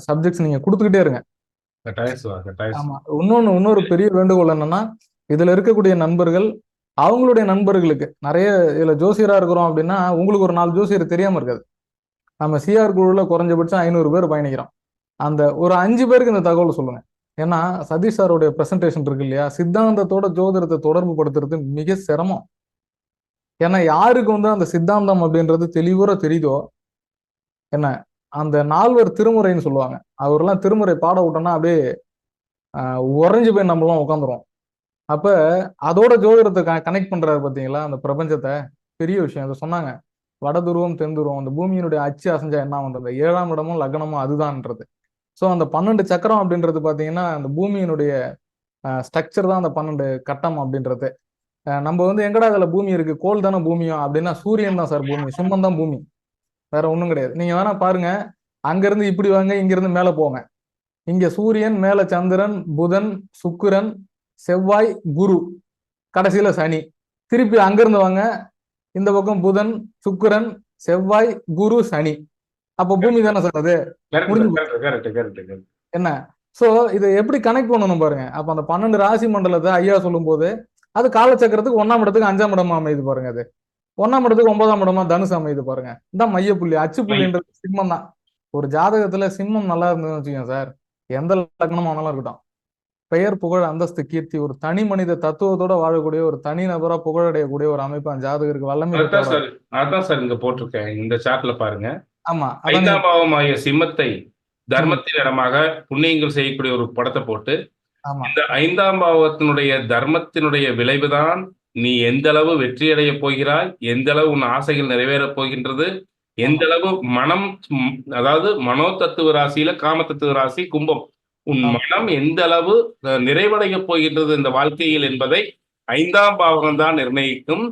சப்ஜெக்ட்ஸ் நீங்க கொடுத்துக்கிட்டே இருங்க. ஆமா. இன்னொரு பெரிய வேண்டுகோள் என்னன்னா, இதுல இருக்கக்கூடிய நண்பர்கள் அவங்களுடைய நண்பர்களுக்கு நிறைய இதுல ஜோசியரா இருக்கிறோம் அப்படின்னா உங்களுக்கு ஒரு 4 ஜோசியர் தெரியாம இருக்காது. நம்ம சிஆர் குழுல குறைஞ்சபட்சம் 500 பேர் பயணிக்கிறோம். அந்த ஒரு 5 பேருக்கு இந்த தகவல் சொல்லுங்க. ஏன்னா சதீஷ் சாருடைய பிரசன்டேஷன் இருக்கு இல்லையா, சித்தாந்தத்தோட ஜோதிடத்தை தொடர்பு படுத்துறது மிக சிரமம். ஏன்னா யாருக்கு வந்து அந்த சித்தாந்தம் அப்படின்றது தெளிவுற தெரியுதோ, என்ன அந்த 4 திருமுறைன்னு சொல்லுவாங்க, அவரெல்லாம் திருமுறை பாட விட்டோம்னா அப்படியே உறைஞ்சு போய் நம்மளாம் உட்காந்துரும். அப்ப அதோட ஜோதிடத்தை கனெக்ட் பண்றாரு பாத்தீங்களா, அந்த பிரபஞ்சத்தை. பெரிய விஷயம். அதை சொன்னாங்க, வடதுருவம் தென்துருவம், அந்த பூமியினுடைய அச்சு அசைஞ்சா என்ன பண்றது, 7ஆம் இடமும் லக்னமும் அதுதான்ன்றது. ஸோ அந்த 12 சக்கரம் அப்படின்றது பாத்தீங்கன்னா அந்த பூமியினுடைய ஸ்ட்ரக்சர் தான் அந்த 12 கட்டம் அப்படின்றது. நம்ம வந்து எங்கடா இதுல பூமி இருக்கு, கோள் தானே பூமியும் அப்படின்னா, சூரியன் தான் சார் பூமி, சிம்மம் தான் பூமி, வேற ஒண்ணும் கிடையாது. நீங்க வேணா பாருங்க, அங்க இருந்து இப்படி வாங்க, இங்க இருந்து மேல போங்க. இங்க சூரியன், மேல சந்திரன், புதன், சுக்கிரன், செவ்வாய், குரு, கடைசியில சனி. திருப்பி அங்கிருந்து வாங்க, இந்த பக்கம் புதன், சுக்கிரன், செவ்வாய், குரு, சனி. அப்ப பூமி தானே சார் அது. என்ன சோ இதை எப்படி கனெக்ட் பண்ணணும் பாருங்க. அப்ப அந்த 12 ராசி மண்டலத்தை ஐயா சொல்லும் போது அது காலச்சக்கரத்துக்கு 1ஆம் இடத்துக்கு 5ஆம் இடமா அமையுது பாருங்க. அது 1ஆம் இடத்துக்கு 9ஆம் இடமா தனுசு அமையுது பாருங்க. இதான் மையப்புள்ளி, அச்சு புள்ளின்றது சிம்மம் தான். ஒரு ஜாதகத்துல சிம்மம் நல்லா இருந்ததுன்னு வச்சுக்கோங்க சார், எந்த லக்னமா ஆனாலும் இருக்கட்டும், பெயர், புகழ், அந்தஸ்து, கீர்த்தி, ஒரு தனி மனித தத்துவத்தோட வாழக்கூடிய ஒரு தனி நபரா புகழடையக்கூடிய ஒரு அமைப்பு அந்த ஜாதகருக்கு வல்லமை. அதான் சார் இங்க போட்டிருக்கேன் இந்த சார்ட்ல பாருங்க. ஆமா, 5ஆம் பாவம் ஆகிய சிம்மத்தை தர்மத்தின் இடமாக புண்ணியங்கள் செய்யக்கூடிய ஒரு படத்தை போட்டு, இந்த 5ஆம் பாவத்தினுடைய தர்மத்தினுடைய விளைவுதான் நீ எந்த அளவு வெற்றி அடைய போகிறாய், எந்த அளவு உன் ஆசைகள் நிறைவேறப் போகின்றது, எந்த அளவு மனம், அதாவது மனோ தத்துவ ராசியில காம தத்துவ ராசி கும்பம், உன் மனம் எந்த அளவு நிறைவடைய போகின்றது இந்த வாழ்க்கையில் என்பதை 5ஆம் பாவகம் தான் நிர்ணயிக்கும்.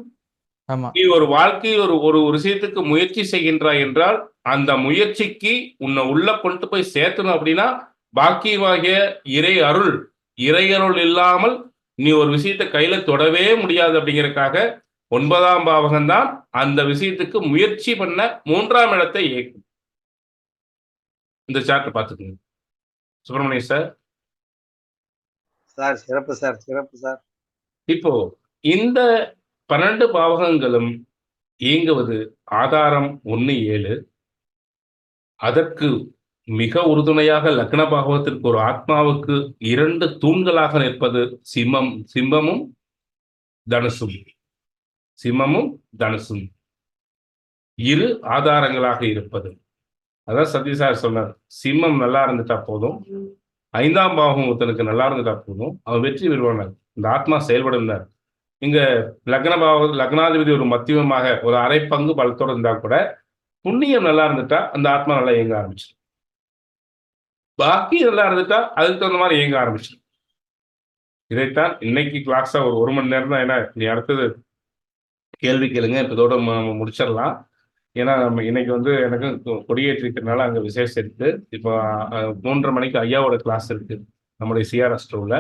நீ ஒரு வாழ்க்கையில் ஒரு விஷயத்துக்கு முயற்சி செய்கின்றாய் என்றால் அந்த முயற்சிக்கு உன்னை உள்ள கொண்டு போய் சேர்த்தணும் அப்படின்னா பாக்கியமாகிய இறை அருள் இல்லாமல் நீ ஒரு விஷயத்தை கையில தொடவே முடியாது. அப்படிங்கறதுக்காக 9ஆம் பாவகம் தான் அந்த விஷயத்துக்கு முயற்சி பண்ண 3ஆம் இடத்தை இயக்கும். இந்த சார்ட் பார்த்துக்கோங்க சுப்பிரமணியன் சார். சார் சிறப்பு சார், சிறப்பு சார். இப்போ இந்த 12 பாவகங்களும் இயங்குவது ஆதாரம் 1-7. அதற்கு மிக உறுதுணையாக லக்ன பாவகத்திற்கு ஒரு ஆத்மாவுக்கு 2 தூண்களாக நிற்பது சிம்மமும் தனுசும் இரு ஆதாரங்களாக இருப்பது. அதான் சதீஷ் சொன்னார், சிம்மம் நல்லா இருந்துட்டா போதும், 5ஆம் பாவகம் ஒருத்தனுக்கு நல்லா இருந்துட்டா போதும், அவன் வெற்றி பெறுவானார், இந்த ஆத்மா செயல்படும். இங்க லக்னாதிபதி ஒரு மத்தியமமாக ஒரு அரை பங்கு பலத்தோடு இருந்தா கூட புண்ணியம் நல்லா இருந்துட்டா அந்த ஆத்மா நல்லா இயங்க ஆரம்பிச்சிடும். பாக்கி நல்லா இருந்துட்டா அதுக்கு தகுந்த மாதிரி இயங்க ஆரம்பிச்சிடும். இதைத்தான் இன்னைக்கு கிளாஸா ஒரு மணி நேரம் தான். ஏன்னா நீ அடுத்தது கேள்வி கேளுங்க, இப்ப இதோட முடிச்சிடலாம். ஏன்னா நம்ம இன்னைக்கு வந்து எனக்கு கொடியேற்றிக்கிறதுனால அங்க விசேஷம் இருக்கு. இப்போ 3:30 மணிக்கு ஐயாவோட கிளாஸ் இருக்கு நம்முடைய சிஆர்எஸ் டூல.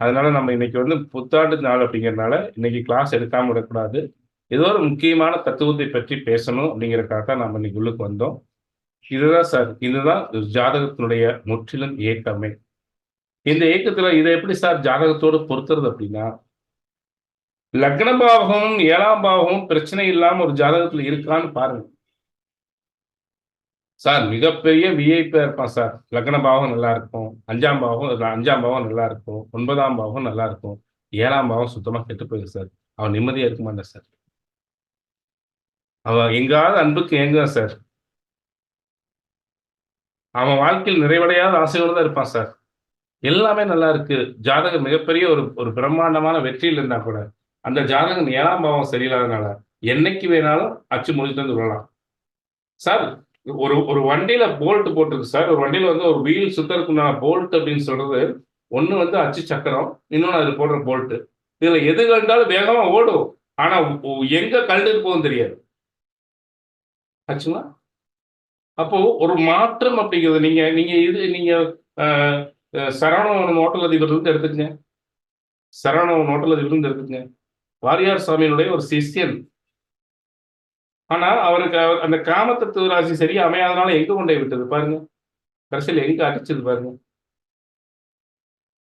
அதனால நம்ம இன்னைக்கு வந்து புத்தாண்டு நாள் அப்படிங்கிறதுனால இன்னைக்கு கிளாஸ் எடுக்காம விடக்கூடாது. ஏதோ ஒரு முக்கியமான தத்துவத்தை பற்றி பேசணும் அப்படிங்கிறதுக்காக தான் நம்ம இன்னைக்கு உள்ளுக்கு வந்தோம். இதுதான் சார், இதுதான் ஜாதகத்தினுடைய முற்றிலும் இயக்கமே. இந்த இயக்கத்துல இதை எப்படி சார் ஜாதகத்தோடு பொறுத்துறது அப்படின்னா, லக்ன பாவகமும் 7ஆம் பாவமும் பிரச்சனை இல்லாம ஒரு ஜாதகத்துல இருக்கான்னு பாருங்க சார். மிகப்பெரிய விஐபியா இருப்பான் சார். லக்ன பாவம் நல்லா இருக்கும், 5ஆம் பாவம் நல்லா இருக்கும், 9ஆம் பாவம் நல்லா இருக்கும், 7ஆம் பாவம் சுத்தமா கெட்டு போயிடும் சார். அவன் நிம்மதியா இருக்க மாட்டான் சார். அவன் எங்காவது அன்புக்கு ஏங்குதான் சார். அவன் வாழ்க்கையில் நிறைவடையாத ஆசையோடு தான் இருப்பான் சார். எல்லாமே நல்லா இருக்கு, ஜாதகம் மிகப்பெரிய ஒரு பிரம்மாண்டமான வெற்றியில் இருந்தா கூட அந்த ஜாதகம் 7ஆம் பாவம் சரியில்லாதனால என்னைக்கு வேணாலும் அச்சு முடிச்சுட்டு வந்து விடலாம் சார். ஒரு வண்டியில போல்ட் போட்டிருக்கு சார். ஒரு வண்டியில வந்து ஒரு வீல் சுத்தறதுக்குண்டான போல்ட் அப்படின்னு சொல்றது ஒண்ணு வந்து அச்சு சக்கரம், இன்னொன்னு அதுல போடுற போல்ட். இதுல எது கண்டாலும் வேகமா ஓடும், ஆனா எங்க கழண்டுட்டு போகும் தெரியாது ஆச்சுங்களா. அப்போ ஒரு மாற்றம் அப்படிங்கிறது நீங்க சரவணன் ஹோட்டல் அதிபர் இருந்து எடுத்துக்கங்க. சரவணன் ஹோட்டல் அதிபர் இருந்து எடுத்துக்கங்க. வாரியார் சாமியினுடைய ஒரு சிஷ்யன். ஆனா அவருக்கு அந்த காமத்தத்துவ ராசி சரியா அமையாதனால எங்க கொண்டே விட்டது பாருங்க. கடைசியில் எங்க அடிச்சது பாருங்க.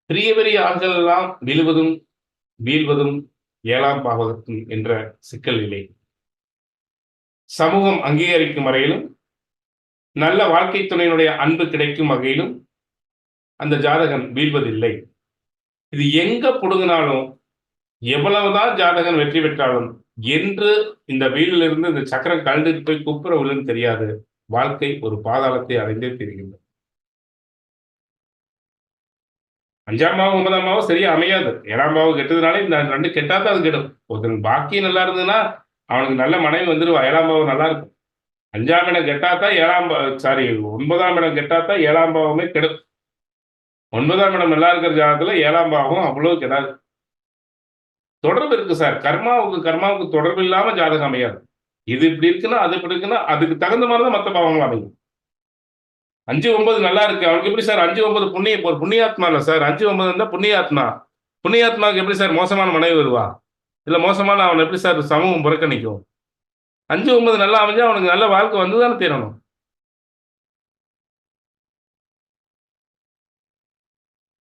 பெரிய பெரிய ஆண்கள் எல்லாம் விழுவதும் வீழ்வதும் 7ஆம் பாவகத்தின் என்ற சிக்கல் நிலை. சமூகம் அங்கீகரிக்கும் வரையிலும் நல்ல வாழ்க்கை துணையினுடைய அன்பு கிடைக்கும் வகையிலும் அந்த ஜாதகன் வீழ்வதில்லை. இது எங்க புடுங்கினாலும் எவ்வளவுதான் ஜாதகன் வெற்றி பெற்றாலும் என்று இந்த வீலிலிருந்து இந்த சக்கரம் கழண்டுட்டு போய் குப்புற விழுன்னு தெரியாது. வாழ்க்கை ஒரு பாதாளத்தை அடைந்தே தெரிகின்றது. 5ஆம் பாவம் 9ஆம் பாவம் சரியா அமையாது. 7ஆம் பாவம் கெட்டதுனால இந்த 2 கெட்டாதான் அது கெடும். ஒருத்தன் பாக்கி நல்லா இருந்ததுன்னா அவனுக்கு நல்ல மனைவி வந்துருவா. 7ஆம் பாவம் நல்லா இருக்கும். 5ஆம் இடம் கெட்டாதான் 9ஆம் இடம் கெட்டாதான் 7ஆம் பாவமே கெடும். 9ஆம் இடம் நல்லா இருக்கிற ஜாதகத்துல 7ஆம் பாவம் அவ்வளவு கெடாது. தொடர்பு இருக்கு சார். கர்மாவுக்கு தொடர்பு இல்லாம ஜாதகம் அமையாது. இது இப்படி இருக்குன்னா அது இப்படி இருக்குன்னா அதுக்கு தகுந்த மாதிரிதான் மற்ற பாவங்கள் அமையும். 5, 9 நல்லா இருக்கு, அவனுக்கு எப்படி சார் 5, 9 புண்ணியாத்மா இல்ல சார். 5, 9 இருந்தா புண்ணியாத்மா. புண்ணியாத்மாவுக்கு எப்படி சார் மோசமான மனைவி வருவா? இல்ல மோசமான அவன் எப்படி சார் சமூகம் புறக்கணிக்கும்? 5, 9 நல்லா அமைஞ்சா அவனுக்கு நல்ல வாழ்க்கை வந்துதானே தீரணும்.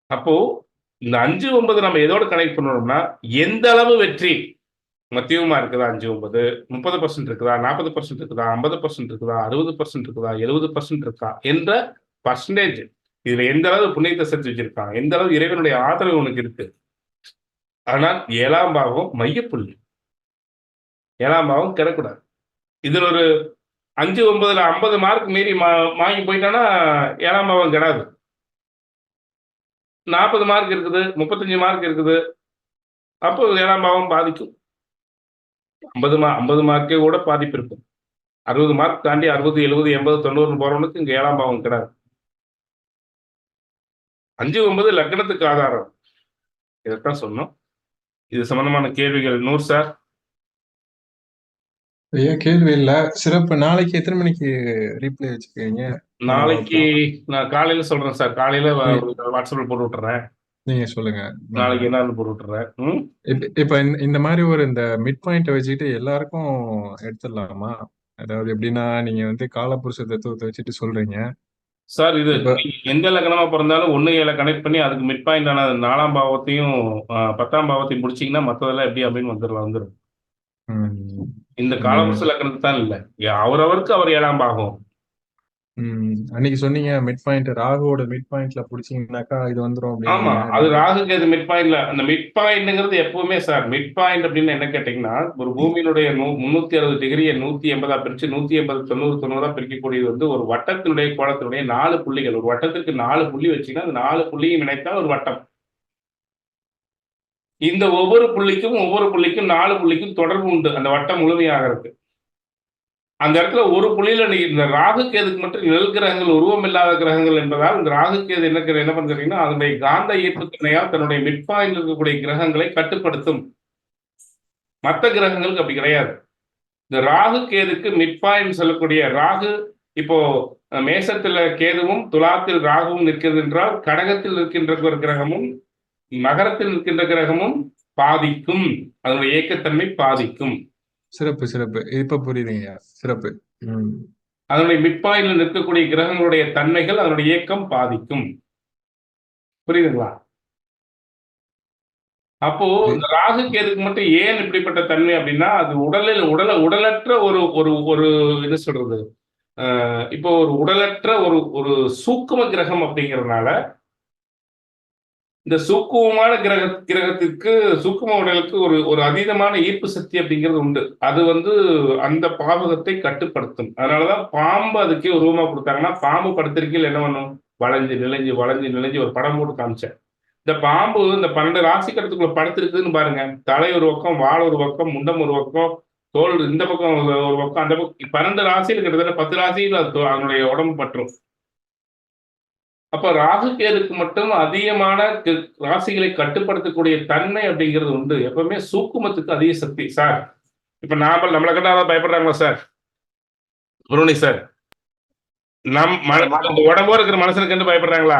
அப்போ இந்த 5, 9 நம்ம எதோட கனெக்ட் பண்ணணும்னா, எந்த அளவு வெற்றி மத்தியமா இருக்குதா? 5, 9 30% இருக்குதா, 40% இருக்குதா, 50% இருக்குதா, 60% இருக்குதா, 70% இருக்கா என்ற பர்சன்டேஜ். இதுல எந்த அளவு புண்ணியத்தை சேர்த்து வச்சிருக்கான், எந்த அளவு இறைவனுடைய ஆதரவு உனக்கு இருக்கு. ஆனால் 7ஆம் பாவம் மையப்புள்ளி. 7ஆம் பாவம் கிடக்கூடாது. இதுல ஒரு 5, 9ல 50 மார்க் மீறி வாங்கி போயிட்டானா 7ஆம் பாவம் கிடாது. 40 மார்க் இருக்குது, 35 மார்க் இருக்குது, அப்போ 7ஆம் பாவம் பாதிக்கும். 50 மார்க்கே கூட பாதிப்பு இருக்கும். 60 மார்க் தாண்டி 60, 70, 80, 90 போறவனுக்கு இங்க 7ஆம் பாவம் கிடையாது. 5, 9 லக்னத்துக்கு ஆதாரம். இதைத்தான் சொன்னோம். இது சம்பந்தமான கேள்விகள் நூர் சார். ஐயா கேள்வி இல்ல, சிறப்பு. நாளைக்கு எத்தனை மணிக்கு ரீப்ளே வச்சுக்கீங்க? நாளைக்கு நான் காலையில சொல்றேன் சார். காலையில வாட்ஸ்அப்ல போட்டு விட்டுறேன். நீங்க சொல்லுங்க. நாளைக்கு என்னன்னு போட்டு விட்டுறேன். இப்ப இந்த மாதிரி இந்த மிட் பாயிண்ட் வச்சுக்கிட்டு எல்லாருக்கும் எடுத்துடலாமா? அதாவது எப்படின்னா, நீங்க காலபுருஷ தத்துவத்தை வச்சுட்டு சொல்றீங்க சார். இது எந்த லக்னமா பிறந்தாலும் 1, 7 கனெக்ட் பண்ணி அதுக்கு மிட் பாயிண்ட் ஆன 4ஆம் பாவத்தையும் 10ஆம் பாவத்தையும் முடிச்சீங்கன்னா மற்றதெல்லாம் எப்படி அப்படின்னு வந்துடும். இந்த காலபுருஷ லக்னத்துக்கு தான் இல்ல, அவரவருக்கு அவர் 7ஆம் பாவம். அன்னைக்கு சொன்னீங்க மிட் பாயிண்ட் ராகுவோட மிட் பாயிண்ட்ல புடிச்சீங்கன்னாக்கா இது வந்துரும். ஆமா, அது ராகுக்கு அது மிட் பாயிண்ட்ல. அந்த மிட் பாயிண்ட்ங்கிறது எப்பவுமே சார், மிட் பாயிண்ட் அப்படின்னு என்ன கேட்டீங்கன்னா, ஒரு பூமியினுடைய 360 டிகிரியை 180 பிரிச்சு 180 90 பிரிக்கக்கூடியது ஒரு வட்டத்தினுடைய கோலத்தினுடைய 4 புள்ளிகள். ஒரு வட்டத்திற்கு 4 புள்ளி வச்சீங்கன்னா அந்த 4 புள்ளியும் இணைத்தால் ஒரு வட்டம். இந்த ஒவ்வொரு புள்ளிக்கும் 4 புள்ளிக்கும் தொடர்பு உண்டு அந்த வட்டம் முழுமையாகிறது. அந்த இடத்துல ஒரு புள்ளியில இந்த ராகு கேதுக்கு மட்டும் நிழல் கிரகங்கள் உருவம் இல்லாத கிரகங்கள் என்பதால் இந்த ராகு கேது என்ன பண்றீங்கன்னா அதனுடைய காந்த ஈர்ப்புத்தன்மையால் தன்னுடைய மிட் பாயிண்ட் இருக்கக்கூடிய கிரகங்களை கட்டுப்படுத்தும். மற்ற கிரகங்களுக்கு அப்படி கிடையாது. இந்த ராகு கேதுக்கு மிட் பாயிண்ட் சொல்லக்கூடிய ராகு இப்போ மேசத்துல கேதுவும் துலாத்தில் ராகுவும் நிற்கிறது என்றால் கடகத்தில் இருக்கின்ற ஒரு கிரகமும் மகரத்தில் இருக்கின்ற கிரகமும் பாதிக்கும். அதனுடைய இயக்கத்தன்மை பாதிக்கும். சிறப்பு சிறப்பு. இப்ப புரியுதுங்க. சிறப்பு. அதனுடைய மிட் பாயிண்ட்ல நிற்கக்கூடிய கிரகங்களுடைய தன்மைகள் அதனுடைய இயக்கம் பாதிக்கும். புரியுதுங்களா? அப்போ இந்த ராகு கேதுக்கு மட்டும் ஏன் இப்படிப்பட்ட தன்மை அப்படின்னா அது உடலற்ற ஒரு என்ன சொல்றது, இப்போ ஒரு உடலற்ற ஒரு சூக்கும கிரகம் அப்படிங்கிறதுனால இந்த சூக்குமமான கிரகத்திற்கு சூக்கும உடலுக்கு ஒரு அதீதமான ஈர்ப்பு சக்தி அப்படிங்கிறது உண்டு. அது அந்த பாவகத்தை கட்டுப்படுத்தும். அதனாலதான் பாம்பு அதுக்கே உருவமா கொடுத்தாங்கன்னா பாம்பு படுத்திருக்கையில் என்ன பண்ணும், வளைஞ்சு நிலைஞ்சு ஒரு படம் போட்டு காமிச்சேன். இந்த பாம்பு இந்த 12 ராசிக்கட்டத்துக்குள்ள படுத்திருக்குதுன்னு பாருங்க. தலை ஒரு பக்கம், வால் ஒரு பக்கம், முண்டம் ஒரு பக்கம், தோல் இந்த பக்கம் ஒரு பக்கம், அந்த பக்கம் 12 ராசியில் கிட்டத்தட்ட 10 ராசியில் அதனுடைய உடம்பு பற்றும். அப்ப ராகு கேதுக்கு மட்டும் அதிகமான ராசிகளை கட்டுப்படுத்தக்கூடிய தன்மை அப்படிங்கிறது உண்டு. எப்பவுமே சூக்குமத்துக்கு அதிக சக்தி. சார் இப்ப நம்மளை கண்டாதான் பயப்படுறாங்களா சார்? குருணி சார், உடம்போட இருக்கிற மனுஷனுக்கு கண்டு பயப்படுறாங்களா?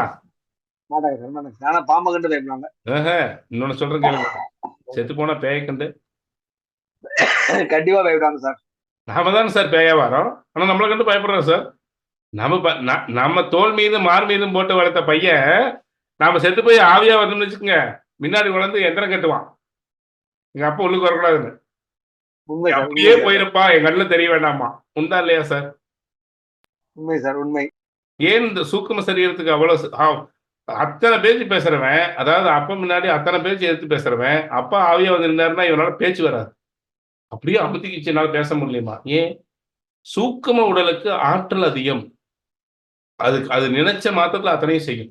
பாம்பை கண்டு பயப்படுறாங்க. இன்னொன்னு சொல்றேன் கேளுங்க, செத்து போனா பேய கண்டு கண்டிப்பா பயப்படுறாங்க சார். நாம தானே சார் பேயா வரோம், ஆனா நம்மளை கண்டு பயப்படுறோம் சார். நம்ம தோல் மீதும் மார் மீதும் போட்டு வளர்த்த பையன் நாம செத்து போய் ஆவியா வரணும்னு வச்சுக்கோங்க, முன்னாடி வளர்ந்து எத்தனை கட்டுவான், எங்க அப்பா உள்ளுக்கு வரக்கூடாதுன்னு. அப்படியே போயிருப்பா, என் கண்ணுல தெரிய வேண்டாமா. உண்டா இல்லையா சார்? உண்மை சார், உண்மை. ஏன் இந்த சூக்கும சரீரத்துக்கு அவ்வளவு அத்தனை பேச்சு பேசுறவன், அதாவது அப்ப முன்னாடி அத்தனை பேச்சு எடுத்து பேசுறவன் அப்பா ஆவியா வந்திருந்தாருன்னா இவனால பேச்சு வராது. அப்படியே அமுத்திக்கிச்சு என்னால பேச முடியுமா? ஏன்? சூக்கும உடலுக்கு ஆற்றல் அதிகம். அது நினைச்ச மாத்திரத்துல அத்தனையும் செய்யும்.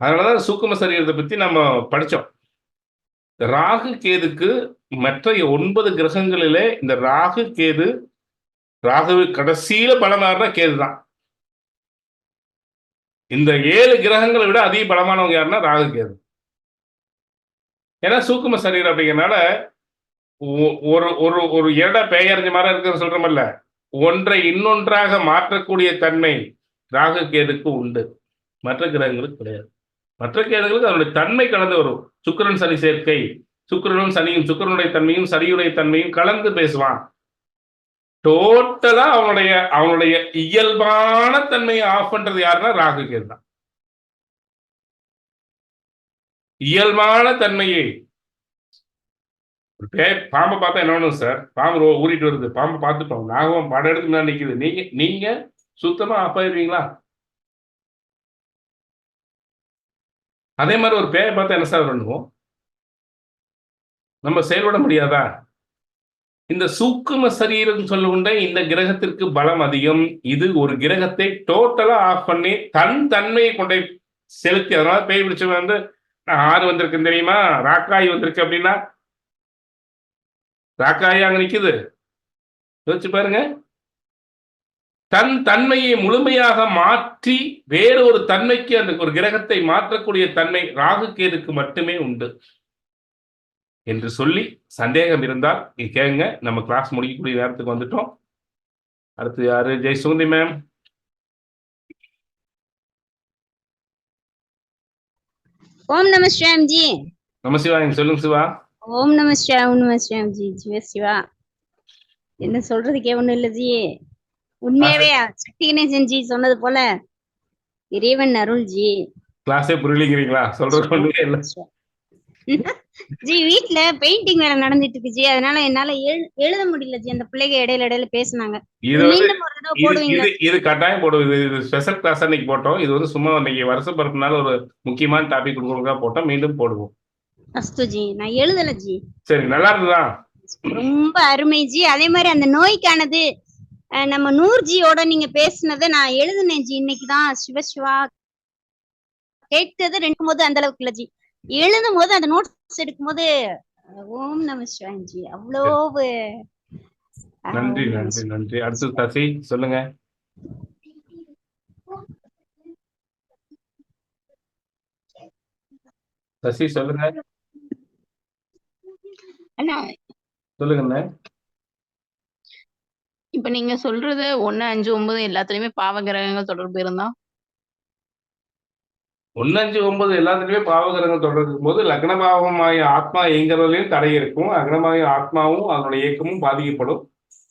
அதனாலதான் சூக்கும சரீரத்தை பத்தி நம்ம படிச்சோம். ராகு கேதுக்கு மற்ற 9 கிரகங்களிலே இந்த ராகு கேது, ராகு கடைசியில பலமாறுற கேது தான். இந்த 7 கிரகங்களை விட அதிக பலமானவங்க யாருன்னா ராகு கேது. ஏன்னா சூக்கும சரீரம் அப்படிங்கிறனால ஒரு இட பெயர்ஞ்ச மாதிரி இருக்கிறது சொல்றோம்ல, ஒன்றை இன்னொன்றாக மாற்றக்கூடிய தன்மை ராகு கேதுக்கு உண்டு. மற்ற கிரகங்களுக்கு கிடையாது. மற்ற கிரகங்களுக்கு அதனுடைய தன்மை கலந்து வரும். சுக்கிரன் சனி சேர்க்கை, சுக்கிரனும் சனியும், சுக்கிரனுடைய தன்மையும் சனியுடைய தன்மையும் கலந்து பேசுவான். டோட்டலா அவனுடைய இயல்பான தன்மையை ஆஃப் பண்றது யாருன்னா ராகு கேது தான். இயல்பான தன்மையை பாம்பை பார்த்தா என்ன வேணும் சார்? பாம்பு ஊறிட்டு வருது, பாம்பை பார்த்துட்டோம், நாகம் படம் எடுத்து முன்னாடி நிக்குது, நீங்க சுத்தமா ஆப்பாயிருவீங்களா? அதே மாதிரி ஒரு பேயை பார்த்தா என்ன சார் பண்ணுவோம்? நம்ம செயல்பட முடியாதா? இந்த சூக்கும சரீரம் சொல்லுகின்ற இந்த கிரகத்திற்கு பலம் அதிகம். இது ஒரு கிரகத்தை டோட்டலா ஆஃப் பண்ணி தன் தன்மையை கொண்டே செலுத்தி, அதனால பேய் பிடிச்சவன் நான் 6 வந்திருக்குன்னு தெரியுமா, ராக்காய் வந்திருக்கு அப்படின்னா ராக்காய் அங்க நிக்குது, யோசிச்சு பாருங்க. தன் தன்மையை முழுமையாக மாற்றி வேற ஒரு தன்மைக்கு அந்த ஒரு கிரகத்தை மாற்றக்கூடிய தன்மை ராகு கேதுக்கு மட்டுமே உண்டு என்று சொல்லி, சந்தேகம் இருந்தால் கேளுங்க. நம்ம கிளாஸ் முடிக்கக்கூடிய நேரத்துக்கு வந்துட்டோம். அடுத்து யாரு? ஜெய் சுகந்தி மேம். ஓம் நம சிவாயம் ஜி. நம சிவாயம். சொல்லுங்க சிவா. ஓம் நம சிவாயம். ஓம் நம சிவாயம் ஜி. சிவ சிவா. என்ன சொல்றதுக்கே ஒண்ணும் இல்ல ஜி. உண்மையாவே சக்தி கணேசன் ஜி சொன்னது போல இறைவன் அருள் ஜி. கிளாஸே புரியலங்கிறீங்களா? சொல்றது ஒண்ணுமே இல்ல ஜி. வீட்டுல பெயிண்டிங் வேலை நடந்துட்டு இருக்கு ஜி, அதனால என்னால எழுத முடியல ஜி. அந்த பிள்ளைங்க இடையில பேசினாங்க. இது கட்டாயம் போடுவோம். இது ஸ்பெஷல் கிளாஸ் அன்னைக்கு போட்டோம். இது சும்மா இன்னைக்கு வருஷம் பிறப்புனால ஒரு முக்கியமான டாபிக் கொடுக்கறதுக்காக போட்டோம். மீண்டும் போடுவோம். அஸ்து ஜி. நான் எழுதல ஜி. சரி, நல்லா இருந்ததா? ரொம்ப அருமை ஜி. அதே மாதிரி அந்த நோய்க்கானது நம்ம 100 ஜியோட நீங்க பேசுனதை நான் எழுதுனேன் ஜி. இன்னைக்குதான் சிவசிவா கேட்கறது 2 போது அந்த அளவுக்கு இல்ல ஜி. எழுதும் போது அந்த நோட்ஸ் எடுக்கும் போது ஓம் நம சிவாயன்ஜி அவ்வளோ நன்றி ஓம் நம நன்றி நன்றி. அடுத்து சசி சொல்லுங்க. சசி சொல்லுங்க. அண்ணா சொல்லுங்க. இப்ப நீங்க சொல்றது 1, 5, 9 எல்லாத்துலயுமே பாவ கிரகங்கள் தொடர்பு இருந்தா 1, 5, 9 எல்லாத்துலயுமே பாவகிரகங்கள் தொடர்பு இருக்கும்போது லக்னபாவமாகிய ஆத்மா இயங்குறதுலையும் தடை இருக்கும். லக்னமாகிய ஆத்மாவும் அதனுடைய இயக்கமும் பாதிக்கப்படும்.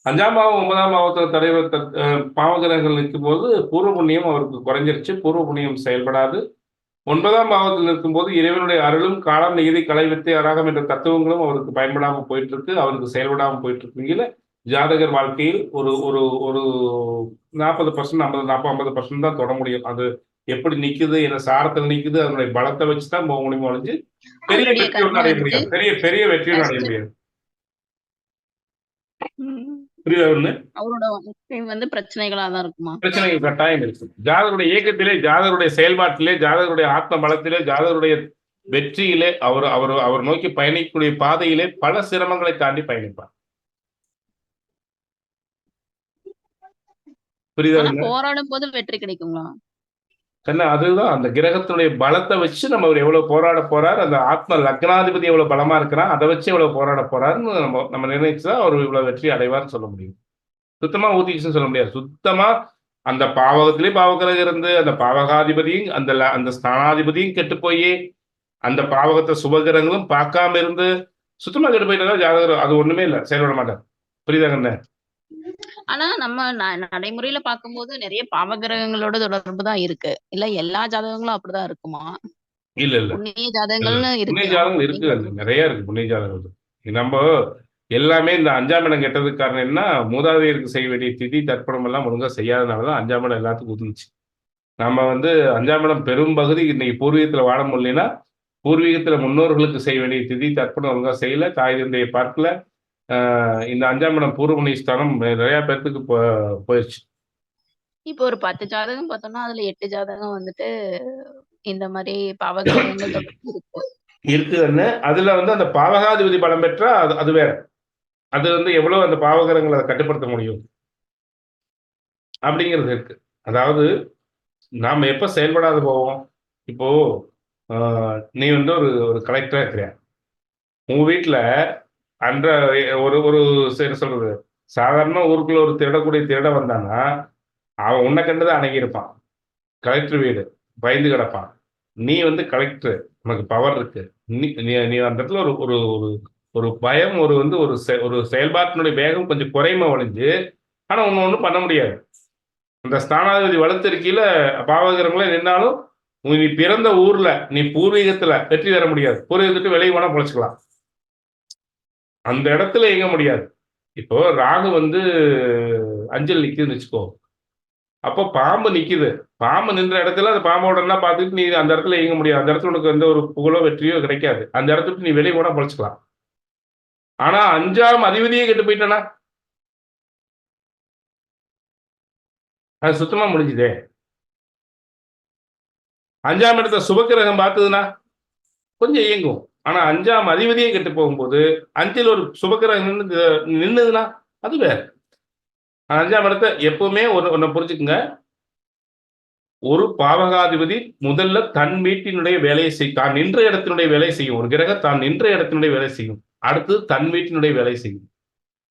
5ஆம் பாவம் 9ஆம் பாவத்தில் தடை பாவகிரகங்கள் நிற்கும் போது பூர்வ புண்ணியம் அவருக்கு குறைஞ்சிருச்சு. பூர்வ புண்ணியம் செயல்படாது. 9ஆம் பாவத்தில் இருக்கும்போது இறைவனுடைய அருளும் காலம் நிகதி கலை வித்தை அராகம் என்ற தத்துவங்களும் அவருக்கு பயன்படாம போயிட்டு இருக்கு. அவருக்கு செயல்படாம போயிட்டு இருக்குங்கிற ஜாதகர் வாழ்க்கையில் ஒரு ஒரு ஒரு 40% 50% தான் தொட முடியும். அது எப்படி நிக்குது, என்ன சாரத்தில் நிக்குது, அதனுடைய பலத்தை வச்சுதான் போக முடியுமோ ஒழிஞ்சு பெரிய அவருடைய வெற்றி ஒன்றும் கர்மா அடைய இருக்கு முடியாது. பெரிய வெற்றி ஒன்றும் அடைய கஷ்ட முடியாது. ம். புரியுதா ஒண்ணு? அவரோட வாழ்க்கை பிரச்சனைகளா தான் இருக்குமா? பிரச்சனைகள் கட்டாயம் இருக்கு. ஜாதகருடைய இயக்கத்திலே, ஜாதகருடைய செயல்பாட்டிலே, ஜாதகருடைய ஆத்ம பலத்திலே, ஜாதகருடைய வெற்றியிலே அவர் அவர் அவர் நோக்கி பயணிக்கக்கூடிய பாதையிலே பல சிரமங்களை தாண்டி பயணிப்பார். புரியுதா ஆனா ஒண்ணு? போராடும் போது வெற்றி கிடைக்குங்களா? கண்ணா, அதுதான் அந்த கிரகத்தினுடைய பலத்தை வச்சு நம்ம அவர் எவ்வளவு போராட போறார், அந்த ஆத்ம லக்னாதிபதி எவ்வளவு பலமா இருக்கிறான், அதை வச்சு எவ்வளவு போராட போறாருன்னு நம்ம நிர்ணயிச்சுதான் அவர் இவ்வளவு வெற்றி அடைவார்னு சொல்ல முடியும். சுத்தமா ஊத்திச்சுன்னு சொல்ல முடியாது. சுத்தமா அந்த பாவகத்திலே பாவகிரகம் இருந்து அந்த பாவகாதிபதியும் அந்த ஸ்தானாதிபதியும் கெட்டு போய் அந்த பாவகத்தை சுபகிரகங்களும் பார்க்காம இருந்து சுத்தமா கெட்டு போயிட்டா ஜாதகர் அது ஒண்ணுமே இல்லை, செயல்பட மாட்டார். புரியுதா கண்ணு? ஆனா நம்ம நடைமுறையில பார்க்கும்போது நிறைய பாவ கிரகங்களோட தொடர்பு தான் இருக்கு. இல்ல எல்லா ஜாதகங்களும் அப்படிதான் இருக்குமா? இல்ல இல்ல புண்ணிய ஜாதகங்கள்னு புண்ணிய இருக்கு. ஜாதகம் இருக்கு, அது நிறைய இருக்கு புண்ணிய ஜாதகம். நம்ம எல்லாமே இந்த 5ஆம் இடம் கெட்டதுக்கு காரணம் என்ன, மூதாதையருக்கு செய்ய வேண்டிய திதி தர்ப்பணம் எல்லாம் ஒழுங்கா செய்யாதனாலதான் 5ஆம் இடம் எல்லாத்துக்கும் உதவுச்சு. நம்ம 5ஆம் இடம் பெரும் பகுதி இன்னைக்கு பூர்வீகத்துல வாழ முடியலன்னா பூர்வீகத்துல முன்னோர்களுக்கு செய்ய வேண்டிய திதி தர்ப்பணம் ஒழுங்கா செய்யல, தாய் தந்தையை பார்க்கல. இந்த 5ஆம் இடம் பூர்வ புண்ணிய ஸ்தானம் நிறைய பேர்த்துக்கு போயிடுச்சு. இப்போ ஒரு 10 ஜாதகம் பார்த்தோம்னா அதுல 8 ஜாதகம் இந்த மாதிரி பாவ கிரகங்கள் தொடர்பு இருக்கு. இருக்குதுன்னு அதுல அந்த பாவகாதிபதி பலம் பெற்றா அது வேற. அது எவ்வளவு அந்த பாவகரங்களை அதை கட்டுப்படுத்த முடியும் அப்படிங்கிறது இருக்கு. அதாவது நாம எப்ப செயல்படாத போவோம். இப்போ நீ ஒரு கலெக்டரா இருக்கிற, உங்க வீட்டுல அன்ற ஒரு சரி சொல்றது சாதாரண ஊருக்குள்ள ஒரு திருடக்கூடிய திருட வந்தானா அவன் உன்னை கண்டுதான் அடங்கியிருப்பான். கலெக்டர் வீடு பயந்து கிடப்பான். நீ கலெக்டர், உனக்கு பவர் இருக்கு. நீ அந்த இடத்துல ஒரு ஒரு ஒரு பயம் ஒரு செயல்பாட்டினுடைய வேகம் கொஞ்சம் குறைமை ஒழிஞ்சு, ஆனா ஒன்றும் பண்ண முடியாது. அந்த ஸ்தானாதிபதி வளர்த்திருக்கையில பாவகிரகங்களே நின்னாலும் நீ பிறந்த ஊர்ல நீ பூர்வீகத்துல வெற்றி பெற முடியாது. பூர்வீகத்துக்கு வெளியே போனா பொழைச்சிக்கலாம், அந்த இடத்துல இயங்க முடியாது. இப்போ ராகு அஞ்சல் நிக்குதுன்னு வச்சுக்கோ, அப்போ பாம்பு நிக்குது, பாம்பு நின்ற இடத்துல அந்த பாம்போட எல்லாம் பார்த்துட்டு நீ அந்த இடத்துல இயங்க முடியாது. அந்த இடத்துல உனக்கு எந்த ஒரு புகழோ வெற்றியோ கிடைக்காது. அந்த இடத்துக்கு நீ வெளியே போனா பொழைச்சிக்கலாம். ஆனா 5ஆம் அதிபதியே கெட்டு போயிட்டானா அது சுத்தமா முடிஞ்சுதே. 5ஆம் இடத்த சுபக்கிரகம் பார்த்ததுன்னா கொஞ்சம் இயங்கும். ஆனா 5ஆம் அதிபதியே கெட்டு போகும்போது 5ல் ஒரு சுபக்கிரகம் நின்னுதுன்னா அது வேற. 5ஆம் இடத்தை எப்பவுமே ஒன்ன புரிஞ்சுக்குங்க, ஒரு பாவகாதிபதி முதல்ல தன் வீட்டினுடைய வேலையை செய்யும். தான் நின்ற இடத்தினுடைய வேலை செய்யும். ஒரு கிரகம் தான் நின்ற இடத்தினுடைய வேலை செய்யும். அடுத்து தன் வீட்டினுடைய வேலை செய்யும்.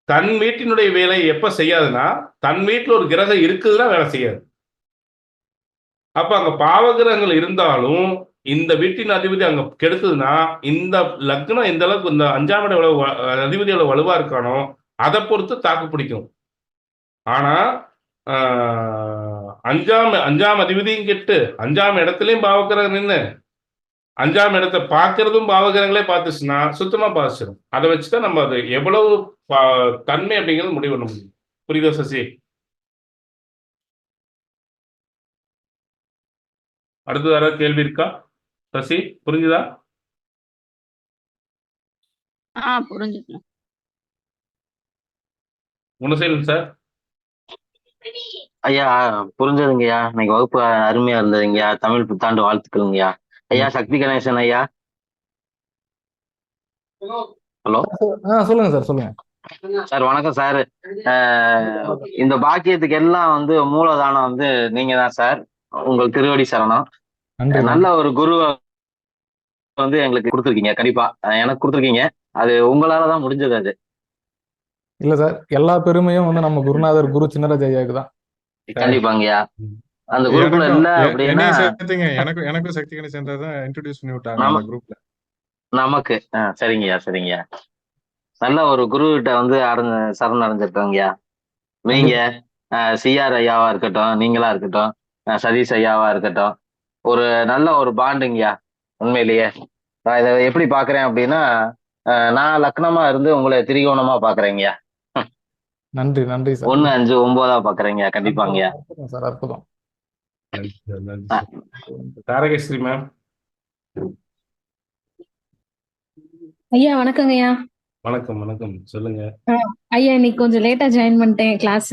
தன் வீட்டினுடைய வேலை எப்ப செய்யாதுன்னா, தன் வீட்டில் ஒரு கிரகம் இருக்குதுன்னா வேலை செய்யாது. அப்ப அங்க பாவகிரகங்கள் இருந்தாலும் இந்த வீட்டின் அதிபதி அங்க கெடுத்ததுன்னா, இந்த லக்னம் எந்த அளவுக்கு இந்த 5ஆம் இடம் எவ்வளவு அதிபதி எவ்வளவு வலுவா இருக்கானோ அதை பொறுத்து தாக்கு பிடிக்கும். ஆனா 5ஆம் அதிபதியும் கெட்டு 5ஆம் இடத்துலயும் பாவகிரகம் நின்று 5ஆம் இடத்தை பார்க்கறதும் பாவகிரகங்களே பார்த்துச்சுன்னா சுத்தமா பாதிச்சிடும். அதை வச்சுதான் நம்ம அது எவ்வளவு தன்மை அப்படிங்கிறது முடிவு பண்ண முடியும். புரியுதா சசி? அடுத்தது யாராவது கேள்வி இருக்கா? சசி புரிஞ்சுதா? புரிஞ்சுக்கலாம். குணசேகரன் சார். ஐயா புரிஞ்சதுங்கய்யா. இன்னைக்கு வகுப்பு அருமையா இருந்ததுங்கய்யா. தமிழ் புத்தாண்டு வாழ்த்துக்களுங்கய்யா. ஐயா சக்தி கணேசன் ஐயா. ஹலோ சொல்லுங்க சார், சொல்லுங்க. சார், வணக்கம் சார். இந்த பாக்கியத்துக்கு எல்லாம் வந்து மூலதானம் வந்து நீங்க தான் சார். உங்கள் திருவடி சரணம். நன்றி, நல்ல நன்றி. ஒரு குருவை வந்து எங்களுக்கு கொடுத்துருக்கீங்க. கண்டிப்பா எனக்கு கொடுத்துருக்கீங்க. அது உங்களால தான் முடிஞ்சது. அது இல்ல சார், எல்லா பெருமையும் வந்து நம்ம குருநாதர் குரு சின்னராஜ ஐயாவுக்கு தான். கண்டிப்பாங்கய்யா. அந்த குரூப்ல எனக்கும் இல்ல அப்படின்னா என்னையும் சேர்த்துங்க. எனக்கும் சக்தி கணேசன் சென்டர் தான் இன்ட்ரோடியூஸ் பண்ணி விட்டாங்க நம்ம அந்த குரூப்ல. நமக்கு சரிங்கய்யா. நல்ல ஒரு குரு கிட்ட வந்து சரணடைஞ்சிருக்கோங்கய்யா. நீங்க சிஆர் ஐயாவா இருக்கட்டும், நீங்களா இருக்கட்டும், சதீஷ் ஐயாவா இருக்கட்டும், ஒரு நல்ல ஒரு பாண்டுங்கய்யா. உண்மையிலேயே நான் இதை எப்படி பாக்குறேன் அப்படின்னா, நான் லக்னமா இருந்து உங்களை திரிகோணமா பாக்குறேங்கய்யா. நன்றி, நன்றி சார். 1, 5, 9 பாக்குறேங்கய்யா. கண்டிப்பாங்கய்யா. அற்புதம் சார், அற்புதம். நன்றி சார், நன்றி சார். தாரகேஸ்வரி மேம். ஐயா வணக்கங்க ஐயா. வணக்கம், வணக்கம். சொல்லுங்க. ஐயா இன்னைக்கு கொஞ்சம் லேட்டா ஜாயின் பண்ணிட்டேன் கிளாஸ்.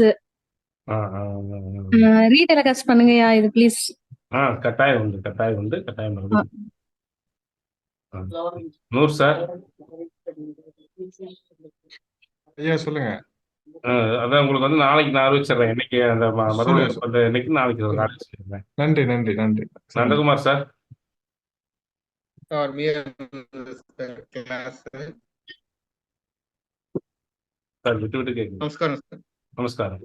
ரீடெலிகாஸ்ட் பண்ணுங்கய்யா இது ப்ளீஸ். கட்டாயம் உண்டு, கட்டாயம் உண்டு, கட்டாயம் உண்டு. நூர் சார். ஐயா சொல்லுங்க. அதான் உங்களுக்கு வந்து நாளைக்கு நான் அறிவிச்சிடுறேன். என்னைக்கு அந்த மறுபடியும் சொல்லுங்க. பண்ற என்னைக்கு நாளைக்கு அறிவிச்சிடுறேன். நன்றி நன்றி நன்றி. நந்தகுமார் சார். சார் விட்டு விட்டு கேட்குது. நமஸ்காரம் சார். நமஸ்காரம்.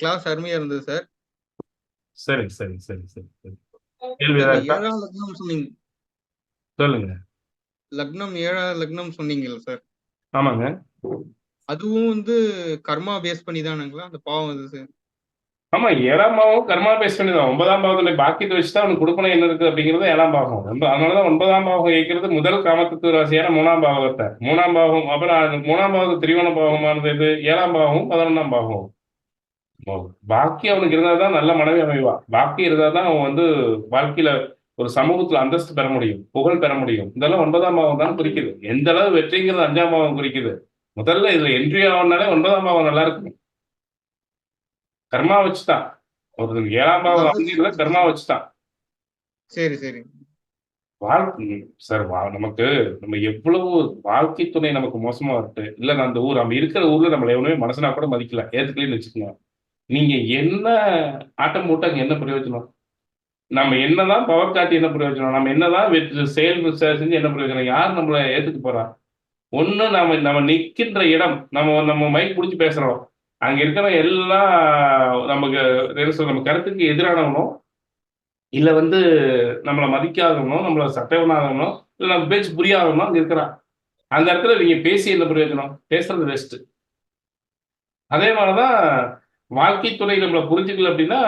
கிளாஸ் அருமையா இருந்தது சார். சரி சரி சரி சரி சரி. கேள்வி ஏதாவது இருக்கா? 7ஆம் லக்னம் சொன்னீங்க. சொல்லுங்க. லக்னம் 7ஆம் லக்னம் சொன்னீங்கல்ல சார். ஆமாங்க. அதுவும் வந்து கர்மா பேஸ் பண்ணி தானுங்களா அந்த பாவம் அது சார்? ஆமா, 7ஆம் பாவம் கர்மா பேஸ் பண்ணி தான். 9ஆம் பாவத்துல பாக்கியத்தை வச்சு தான் அவனுக்கு கொடுக்கணும் என்ன இருக்கு அப்படிங்கிறது 7ஆம் பாவம். அதனாலதான் 9ஆம் பாவம் இயக்கிறது முதல் காமத்துக்கு ராசியான 3ஆம் பாவத்தை. 3ஆம் பாவம் அப்புறம் 3ஆம் பாவத்து திரிகோண பாவமானது எது? 7ஆம் பாவம் 11ஆம் பாவம். பாக்கி அவனுக்கு இருந்தாதான் நல்ல மனைவி அமைவா. பாக்கி இருந்தாதான் அவன் வந்து வாழ்க்கையில ஒரு சமூகத்துல அந்தஸ்து பெற முடியும், புகழ் பெற முடியும். இதெல்லாம் 9ஆம் பாவம் தான் குறிக்குது. எந்த அளவு வெற்றிங்கிறது 5ஆம் பாவம் குறிக்குது. முதல்ல இதுல என்ட்ரி ஆகணும்னாலே 9ஆம் பாவம் நல்லா இருக்கும். கர்மா வச்சுதான் ஒரு 7ஆம் பாவம் அமைதியில கர்மா வச்சுதான். சரி சரி. வாழ்க்கை சார், நமக்கு நம்ம எவ்வளவு வாழ்க்கை துணை நமக்கு மோசமா இருக்கு. இல்ல நான் அந்த ஊர் நம்ம இருக்கிற ஊர்ல நம்மள எவனுமே மனசனா கூட மதிக்கல, ஏத்துக்கலன்னு வச்சுக்கோங்க. நீங்க என்ன ஆட்டம் போட்டு அங்க என்ன பிரயோஜனம்? நம்ம என்னதான் பவர் காட்டி என்ன பிரயோஜனம்? நம்ம என்னதான் செயல் செஞ்சு என்ன பிரயோஜனம்? யார் நம்மளை ஏத்துக்க போறா? ஒண்ணு நம்ம நிக்கின்ற இடம், நம்ம மைக் பிடிச்சி பேசுறோம், அங்க இருக்கிற எல்லாம் நமக்கு என்ன சொல்ற, நம்ம கருத்துக்கு எதிரானவனும் இல்ல வந்து நம்மளை மதிக்காதவனும், நம்மளை சட்டைவனாதவனும், இல்ல நம்ம பேச்சு புரியாதவனும் அங்க இருக்கிறான். அந்த இடத்துல நீங்க பேசி என்ன பிரயோஜனம்? பேசுறது வேஸ்ட். அதே மாதிரிதான் வாழ்க்கை துறை நம்மளை புரிஞ்சுக்கல அப்படின்னா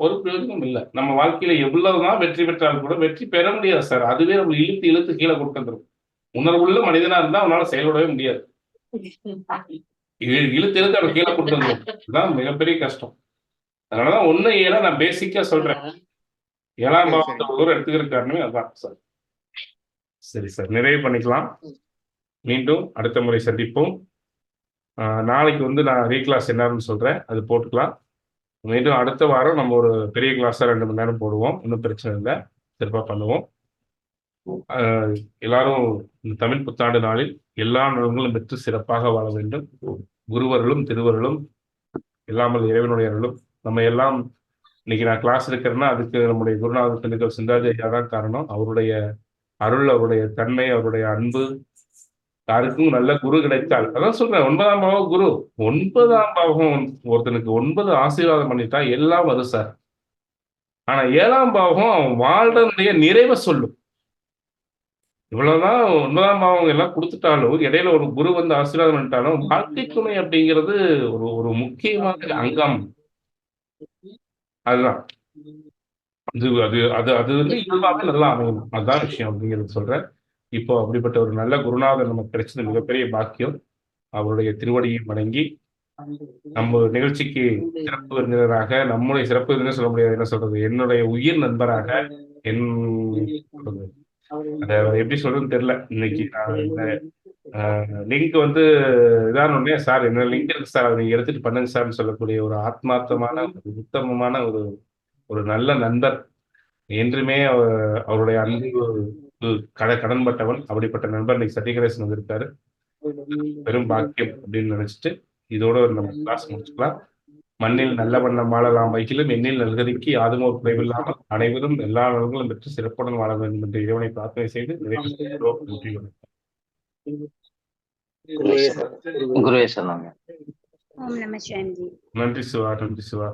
ஒரு பிரயோஜனம் இல்லை. நம்ம வாழ்க்கையில எவ்வளவுதான் வெற்றி பெற்றாலும் கூட வெற்றி பெற முடியாது சார். அதுவே நம்ம இழுத்து இழுத்து கீழே கொடுத்துரும். உணர்வுள்ள மனிதனா இருந்தா அவனால செயல்படவே முடியாது. இழுத்து இழுத்து அவன் கீழே கொண்டு வந்துடும். இதுதான் மிகப்பெரிய கஷ்டம். அதனாலதான் 1, 7 நான் பேசிக்கா சொல்றேன். 7ஆம் பாவத்தை ஒரு எடுத்துக்கிற காரணமே அதுதான் சார். சரி சார், நிறைவு பண்ணிக்கலாம். மீண்டும் அடுத்த முறை சந்திப்போம். நாளைக்கு வந்து நான் ரீக்ளாஸ் என்னன்னு சொல்றேன், அது போட்டுக்கலாம். மீண்டும் அடுத்த வாரம் நம்ம ஒரு பெரிய கிளாஸா 2 மணி நேரம் போடுவோம். ஒன்றும் பிரச்சனை இல்லை, சிறப்பாக பண்ணுவோம். எல்லாரும் இந்த தமிழ் புத்தாண்டு நாளில் எல்லா நலன்களும் பெற்று சிறப்பாக வாழ வேண்டும். குருவர்களும் திருவர்களும் இல்லாமல் இறைவனுடைய அருளும் நம்ம எல்லாம் இன்னைக்கு நான் கிளாஸ் எடுக்கிறேன்னா அதுக்கு நம்முடைய குருநாதர் திண்டுக்கல் சிந்தாஜி ஐயா தான் காரணம். அவருடைய அருள், அவருடைய தன்மை, அவருடைய அன்பு, யாருக்கும் நல்ல குரு கிடைத்தால், அதான் சொல்றேன் 9ஆம் பாவம் குரு. 9ஆம் பாவம் ஒருத்தனுக்கு 9 ஆசீர்வாதம் பண்ணிட்டா எல்லாம் வரும் சார். ஆனா 7ஆம் பாவம் அவன் வாழ்றனுடைய நிறைவை சொல்லும். இவ்வளவுதான் 9ஆம் பாவம் எல்லாம் கொடுத்துட்டாலும் இடையில ஒரு குரு வந்து ஆசீர்வாதம் பண்ணிட்டாலும் வாழ்க்கை துணை அப்படிங்கிறது ஒரு முக்கியமான அங்கம். அதுதான் அது வந்து இயல்பாக நல்லா அமையணும். அதுதான் விஷயம் அப்படிங்கிறது சொல்றேன். இப்போ அப்படிப்பட்ட ஒரு நல்ல குருநாதர் நமக்கு கிடைச்சது மிகப்பெரிய பாக்கியம். அவருடைய திருவடியை வணங்கி நம்ம நிகழ்ச்சிக்கு சிறப்பு விருந்தினராக, நம்முடைய சிறப்பு விருந்தினர் சொல்ல முடியாது, என்ன சொல்றது, என்னுடைய உயிர் நண்பராக, அதை எப்படி சொல்றதுன்னு தெரியல. இன்னைக்கு நான் இந்த லிங்க் வந்து இதான் ஒண்ணே சார், என்ன லிங்க் இருக்கு சார், அதை நீங்க எடுத்துட்டு பண்ணுங்க சார்னு சொல்லக்கூடிய ஒரு ஆத்மார்த்தமான உத்தமமான ஒரு நல்ல நண்பர். என்றுமே அவருடைய அன்பு கடன்பட்டவன். அப்படிப்பட்ட நண்பர் இன்னைக்கு சத்யகணேசன் வந்திருக்காரு. பெரும் பாக்கியம் அப்படின்னு நினைச்சிட்டு இதோட நம்ம கிளாஸ் முடிச்சுக்கலாம். மண்ணில் நல்ல வண்ணம் வாழலாம் வைக்கிலும் எண்ணில் நல்கதிக்கு யாதும் ஒரு குறைவில்லாமல் அனைவரும் எல்லா நலன்களும் பெற்று சிறப்புடன் வாழ வேண்டும் என்று இறைவனை பிரார்த்தனை செய்து நிறைவு செய்கிறோம். நன்றி வணக்கம். குருவே சொன்னாங்க. ஓம் நம சிவாயம் ஜி. நன்றி சிவா. நன்றி சிவா.